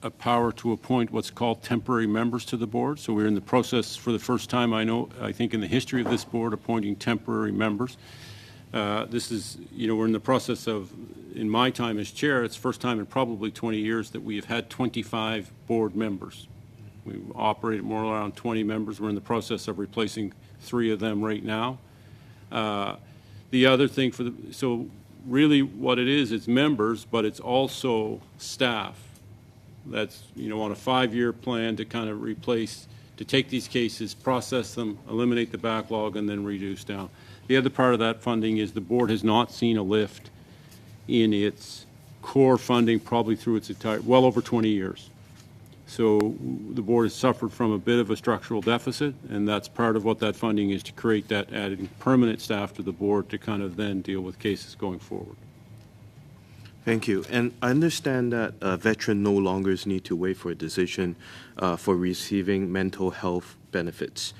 a power to appoint what's called temporary members to the board. So we're in the process for the first time, I think in the history of this board, appointing temporary members. This is, we're in the process of, in my time as chair, it's the first time in probably 20 years that we have had 25 board members. We operated more around 20 members. We're in the process of replacing 3 of them right now. The other thing so really what it is, it's members, but it's also staff. That's, on a 5-year plan to kind of replace, to take these cases, process them, eliminate the backlog, and then reduce down. The other part of that funding is the board has not seen a lift in its core funding probably through its entire, well over 20 years. So the board has suffered from a bit of a structural deficit, and that's part of what that funding is, to create that added permanent staff to the board to kind of then deal with cases going forward. Thank you. And I understand that veterans no longer need to wait for a decision for receiving mental health benefits.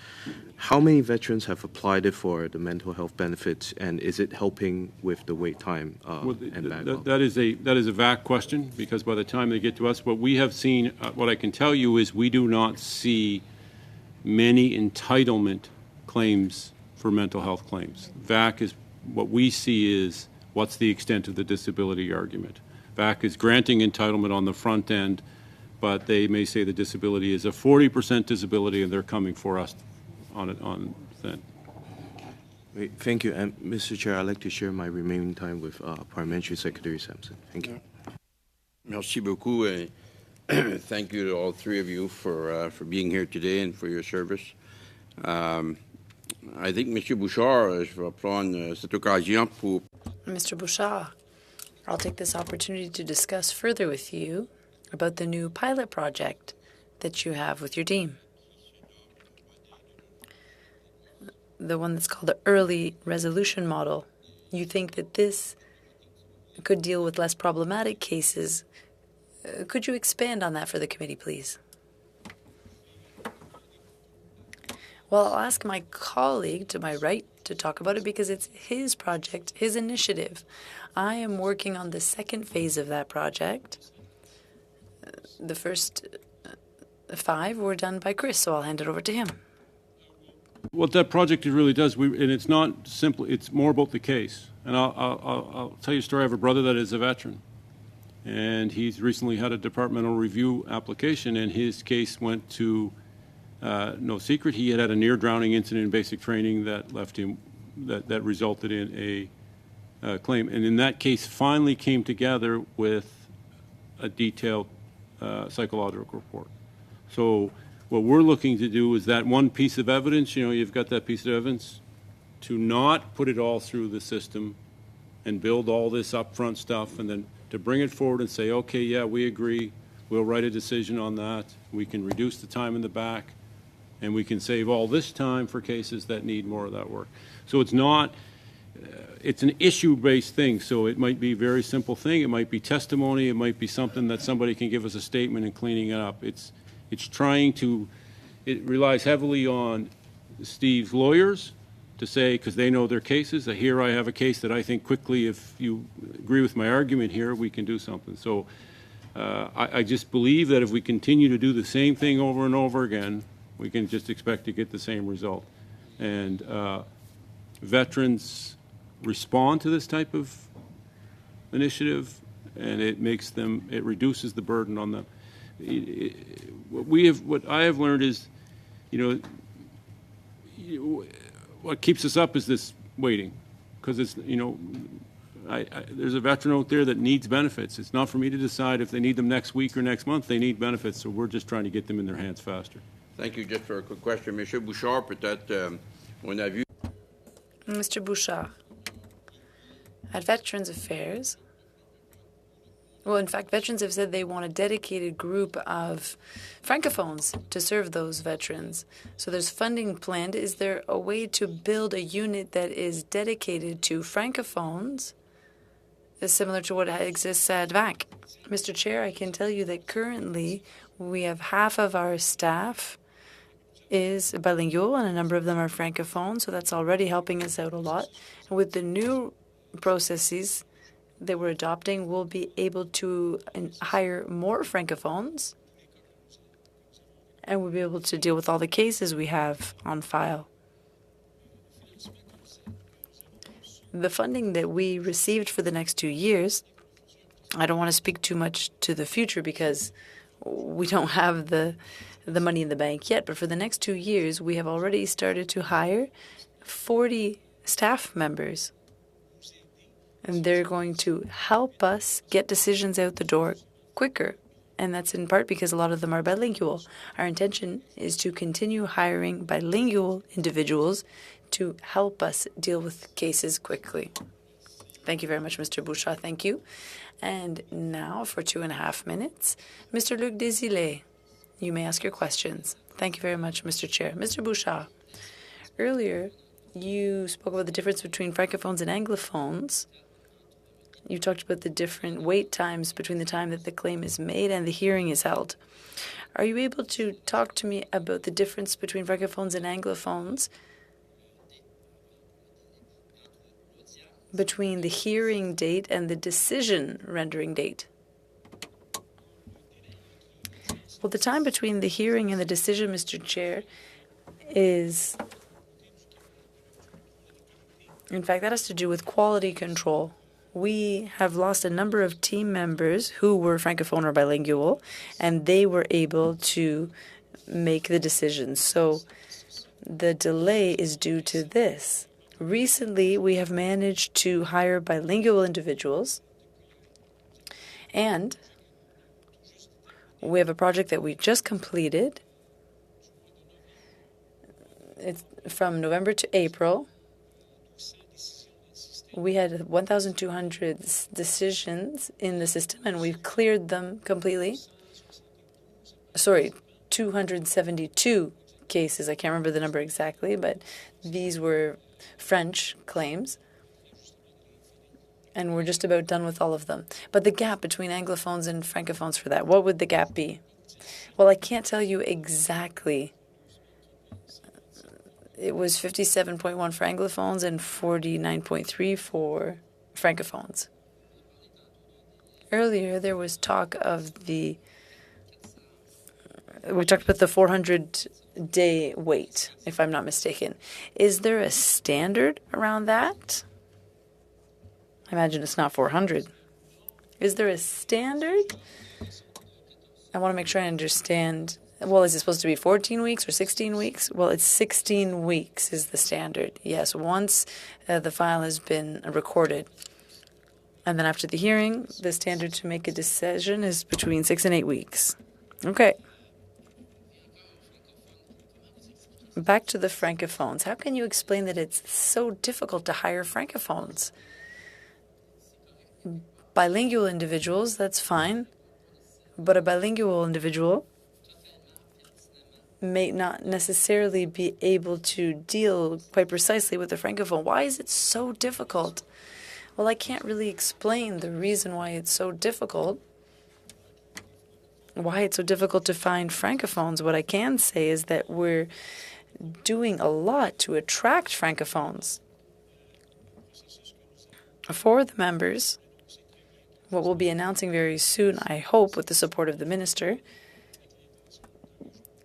How many veterans have applied for the mental health benefits, and is it helping with the wait time and backlog? That is a VAC question, because by the time they get to us, what we have seen, what I can tell you is we do not see many entitlement claims for mental health claims. VAC is, what we see is, what's the extent of the disability argument? VAC is granting entitlement on the front end, but they may say the disability is a 40% disability, and they're coming for us on that. Great, thank you. And Mr. Chair, I'd like to share my remaining time with Parliamentary Secretary Sampson. Thank you. Merci beaucoup. Thank you to all three of you for being here today and for your service. I think, Monsieur Bouchard, je vais prendre cette occasion pour... Mr. Bouchard, I'll take this opportunity to discuss further with you about the new pilot project that you have with your team. The one that's called the early resolution model. You think that this could deal with less problematic cases. Could you expand on that for the committee, please? Well, I'll ask my colleague to my right to talk about it because it's his project, his initiative. I am working on the second phase of that project. The first 5 were done by Chris, so I'll hand it over to him. What that project really does, and it's not simple, it's more about the case. And I'll tell you a story. I have a brother that is a veteran, and he's recently had a departmental review application, and his case went to, no secret, he had a near-drowning incident in basic training that left him, that resulted in a claim. And in that case, finally came together with a detailed psychological report. So what we're looking to do is that one piece of evidence, you've got that piece of evidence, to not put it all through the system and build all this upfront stuff, and then to bring it forward and say, okay, yeah, we agree, we'll write a decision on that, we can reduce the time in the back, and we can save all this time for cases that need more of that work. So it's not, it's an issue-based thing, so it might be a very simple thing, it might be testimony, it might be something that somebody can give us a statement and cleaning it up. It's trying to, it relies heavily on Steve's lawyers to say, because they know their cases, that here I have a case that I think quickly, if you agree with my argument here, we can do something. So I just believe that if we continue to do the same thing over and over again, we can just expect to get the same result. And veterans respond to this type of initiative, and it makes them, it reduces the burden on them. What I have learned is, what keeps us up is this waiting, because it's, there's a veteran out there that needs benefits. It's not for me to decide if they need them next week or next month. They need benefits, so we're just trying to get them in their hands faster. Thank you. Just for a quick question, Monsieur Bouchard, peut-être on a vu. Mr. Bouchard, at Veterans Affairs, well, in fact, veterans have said they want a dedicated group of francophones to serve those veterans. So there's funding planned. Is there a way to build a unit that is dedicated to francophones, similar to what exists at VAC? Mr. Chair, I can tell you that currently we have half of our staff is bilingual, and a number of them are francophones, so that's already helping us out a lot. And with the new processes that we're adopting, we'll be able to hire more francophones, and we'll be able to deal with all the cases we have on file. The funding that we received for the next 2 years, I don't want to speak too much to the future because we don't have the money in the bank yet, but for the next 2 years, we have already started to hire 40 staff members. And they're going to help us get decisions out the door quicker. And that's in part because a lot of them are bilingual. Our intention is to continue hiring bilingual individuals to help us deal with cases quickly. Thank you very much, Mr. Bouchard. Thank you. And now, for 2.5 minutes, Mr. Luc Desilets, you may ask your questions. Thank you very much, Mr. Chair. Mr. Bouchard, earlier you spoke about the difference between francophones and anglophones. You talked about the different wait times between the time that the claim is made and the hearing is held. Are you able to talk to me about the difference between francophones and anglophones, between the hearing date and the decision rendering date? Well, the time between the hearing and the decision, Mr. Chair, is, in fact, that has to do with quality control. we have lost a number of team members who were Francophone or bilingual, and they were able to make the decisions. So the delay is due to this. Recently, we have managed to hire bilingual individuals, and we have a project that we just completed. It's from November to April. We had 1,200 decisions in the system, and we've cleared them completely. Sorry, 272 cases. I can't remember the number exactly, but these were French claims. And we're just about done with all of them. But the gap between Anglophones and Francophones for that, what would the gap be? Well, I can't tell you exactly. It was 57.1 for Anglophones and 49.3 for Francophones. Earlier, there was talk of we talked about the 400-day wait, if I'm not mistaken. Is there a standard around that? I imagine it's not 400. Is there a standard? I want to make sure I understand. Well, is it supposed to be 14 weeks or 16 weeks? Well, it's 16 weeks is the standard. Yes, once the file has been recorded. And then after the hearing, the standard to make a decision is between 6 and 8 weeks. Okay. Back to the Francophones. How can you explain that it's so difficult to hire Francophones? Bilingual individuals, that's fine. But a bilingual individual may not necessarily be able to deal quite precisely with the Francophone. Why is it so difficult? Well, I can't really explain the reason why it's so difficult. Why it's so difficult to find Francophones. What I can say is that we're doing a lot to attract Francophones. For the members, what we'll be announcing very soon, I hope, with the support of the minister,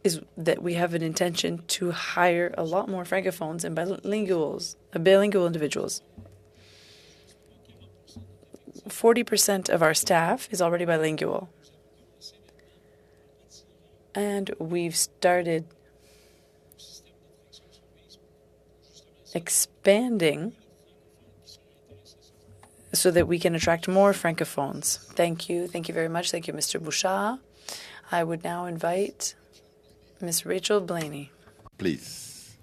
is that we have an intention to hire a lot more Francophones and bilingual individuals. 40% of our staff is already bilingual. And we've started expanding so that we can attract more Francophones. Thank you. Thank you very much. Thank you, Mr. Bouchard. I would now invite Ms. Rachel Blaney. Please.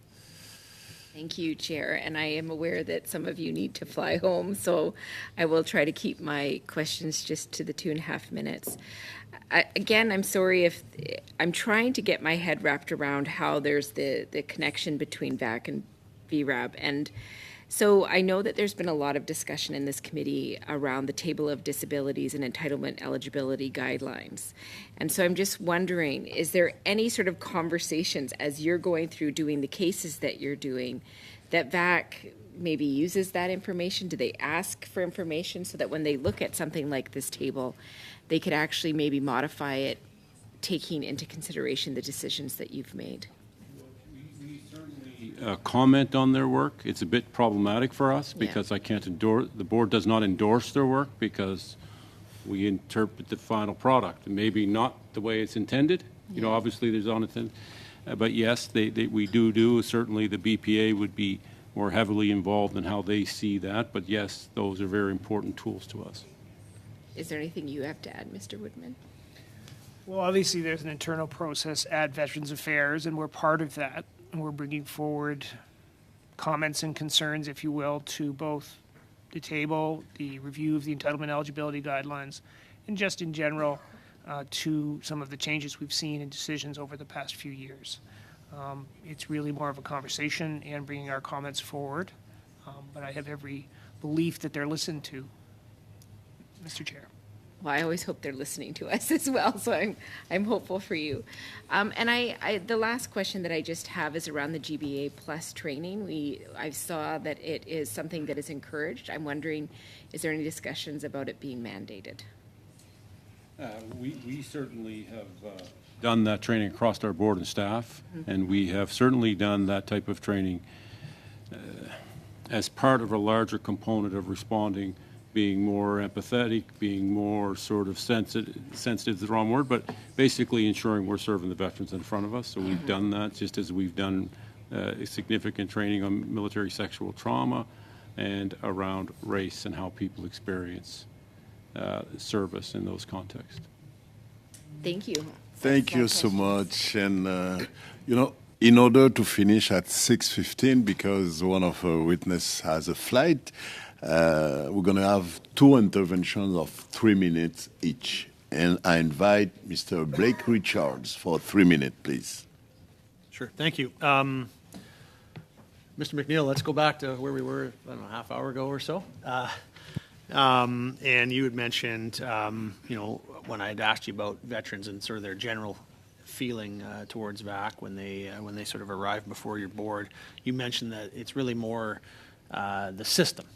Thank you, Chair. And I am aware that some of you need to fly home, so I will try to keep my questions just to the 2.5 minutes. Again, I'm sorry if I'm trying to get my head wrapped around how there's the connection between VAC and VRAB. And so I know that there's been a lot of discussion in this committee around the table of disabilities and entitlement eligibility guidelines. And so I'm just wondering, is there any sort of conversations as you're going through doing the cases that you're doing that VAC maybe uses that information? Do they ask for information so that when they look at something like this table, they could actually maybe modify it, taking into consideration the decisions that you've made? Comment on their work. It's a bit problematic for us because I can't endorse, the board does not endorse their work because we interpret the final product. Maybe not the way it's intended. You know, obviously there's unintended. But yes, we do. Certainly the BPA would be more heavily involved in how they see that. But yes, those are very important tools to us. Is there anything you have to add, Mr. Woodman? Well, obviously there's an internal process at Veterans Affairs, and we're part of that. And we're bringing forward comments and concerns, if you will, to both the table, the review of the entitlement eligibility guidelines, and just in general to some of the changes we've seen in decisions over the past few years. It's really more of a conversation and bringing our comments forward, but I have every belief that they're listened to, Mr. Chair. Well, I always hope they're listening to us as well, so I'm hopeful for you. And the last question that I just have is around the GBA Plus training. I saw that it is something that is encouraged. I'm wondering, is there any discussions about it being mandated? We certainly have done that training across our board and staff, and we have certainly done that type of training as part of a larger component of responding being more empathetic, being more sort of sensitive is the wrong word, but basically ensuring we're serving the veterans in front of us. So we've done that, just as we've done significant training on military sexual trauma and around race and how people experience service in those contexts. Thank you. Thank you so much. And, in order to finish at 6:15, because one of our witnesses has a flight, we're going to have 2 interventions of 3 minutes each. And I invite Mr. Blake Richards for 3 minutes, please. Sure. Thank you. Mr. McNeil, let's go back to where we were, I don't know, half hour ago or so. And you had mentioned, when I had asked you about veterans and sort of their general feeling towards VAC when they sort of arrive before your board, you mentioned that it's really more the system,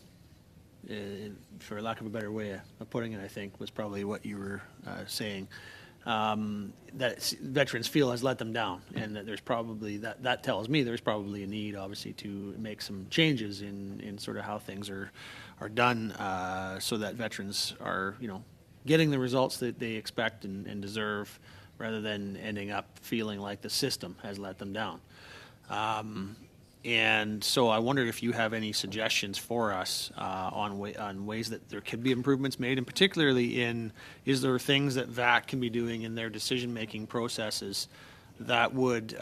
for lack of a better way of putting it, I think, was probably what you were saying, that veterans feel has let them down, and that there's probably, that tells me there's probably a need, obviously, to make some changes in sort of how things are done, so that veterans are, getting the results that they expect and deserve, rather than ending up feeling like the system has let them down. And so I wondered if you have any suggestions for us on ways that there could be improvements made, and particularly is there things that VAC can be doing in their decision-making processes that would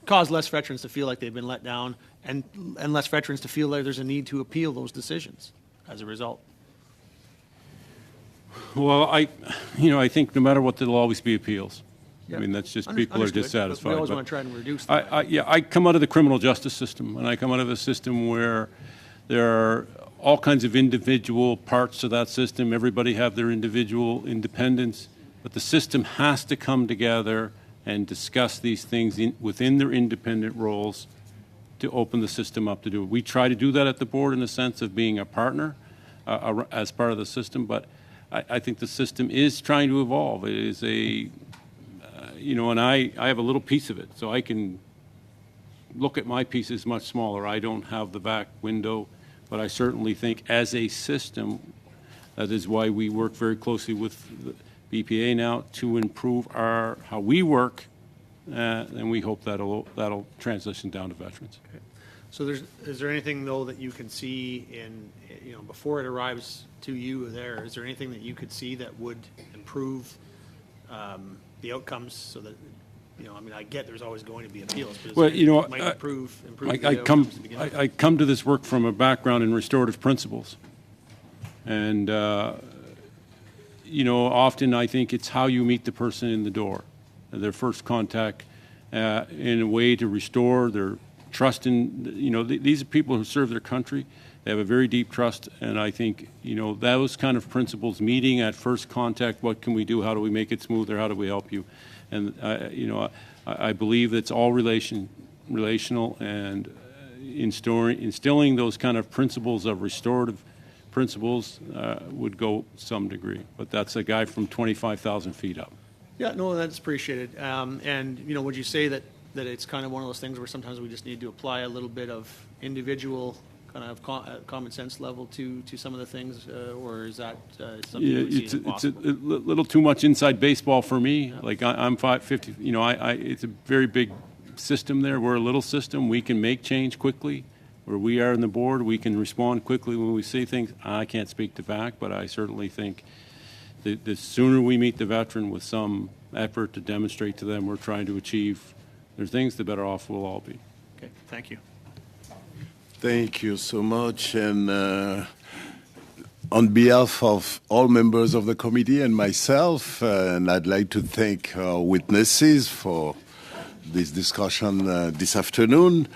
cause less veterans to feel like they've been let down, and less veterans to feel like there's a need to appeal those decisions as a result? Well, I think no matter what, there'll always be appeals. Yeah. I mean, that's just people are dissatisfied. We always want to try and reduce that. I come out of the criminal justice system, and I come out of a system where there are all kinds of individual parts to that system. Everybody have their individual independence, but the system has to come together and discuss these things within their independent roles to open the system up to do it. We try to do that at the board in the sense of being a partner as part of the system, but I think the system is trying to evolve. It is and I have a little piece of it, so I can look at my piece as much smaller. I don't have the back window, but I certainly think as a system, that is why we work very closely with the BPA now to improve how we work, and we hope that'll transition down to veterans. Okay. So is there anything, though, that you can see before it arrives to you there, is there anything that you could see that would improve the outcomes so that, I get there's always going to be appeals, but it might improve the outcomes to begin with? I come to this work from a background in restorative principles. And, often I think it's how you meet the person in the door, their first contact, in a way to restore their trust in, these are people who serve their country. They have a very deep trust, and I think, those kind of principles, meeting at first contact, what can we do, how do we make it smoother, how do we help you? And, I believe it's all relational, and instilling those kind of principles of restorative principles would go some degree. But that's a guy from 25,000 feet up. Yeah, no, that's appreciated. And, would you say that it's kind of one of those things where sometimes we just need to apply a little bit of individual kind of common sense level to some of the things, or is that something you would see impossible? It's a little too much inside baseball for me. Yeah. Like I'm 550, it's a very big system there. We're a little system. We can make change quickly. Where we are in the board, we can respond quickly when we see things. I can't speak to VAC, but I certainly think the sooner we meet the veteran with some effort to demonstrate to them we're trying to achieve their things, the better off we'll all be. Okay, thank you. Thank you so much. And on behalf of all members of the committee and myself, and I'd like to thank our witnesses for this discussion this afternoon.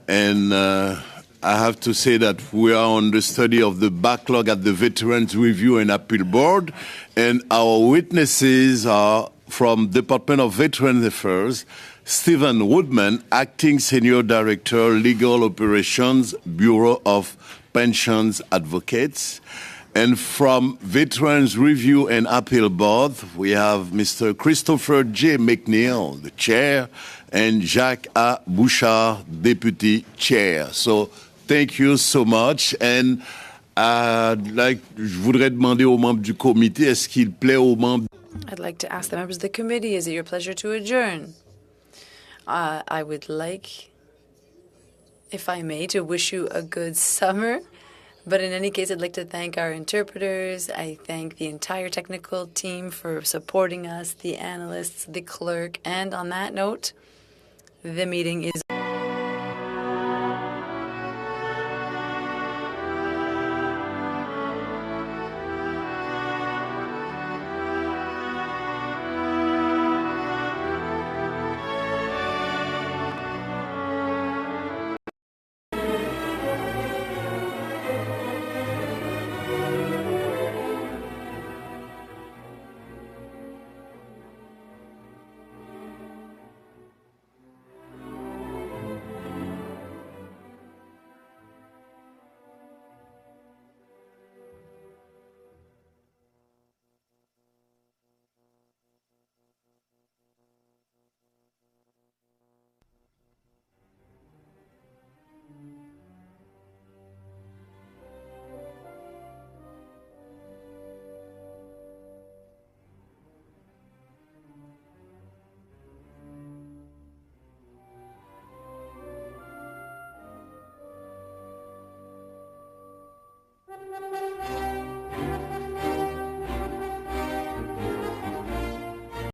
And I have to say that we are on the study of the backlog at the Veterans Review and Appeal Board, and our witnesses are from Department of Veterans Affairs, Stephen Woodman, Acting Senior Director, Legal Operations, Bureau of Pensions Advocates. And from Veterans Review and Appeal Board, we have Mr. Christopher J. McNeil, the Chair, and Jacques A. Bouchard, Deputy Chair. So thank you so much. And Je voudrais demander aux membres du comité, est-ce qu'il plaît aux membres? I'd like to ask the members of the committee, is it your pleasure to adjourn? I would like, if I may, to wish you a good summer. But in any case, I'd like to thank our interpreters. I thank the entire technical team for supporting us, the analysts, the clerk. And on that note, the meeting is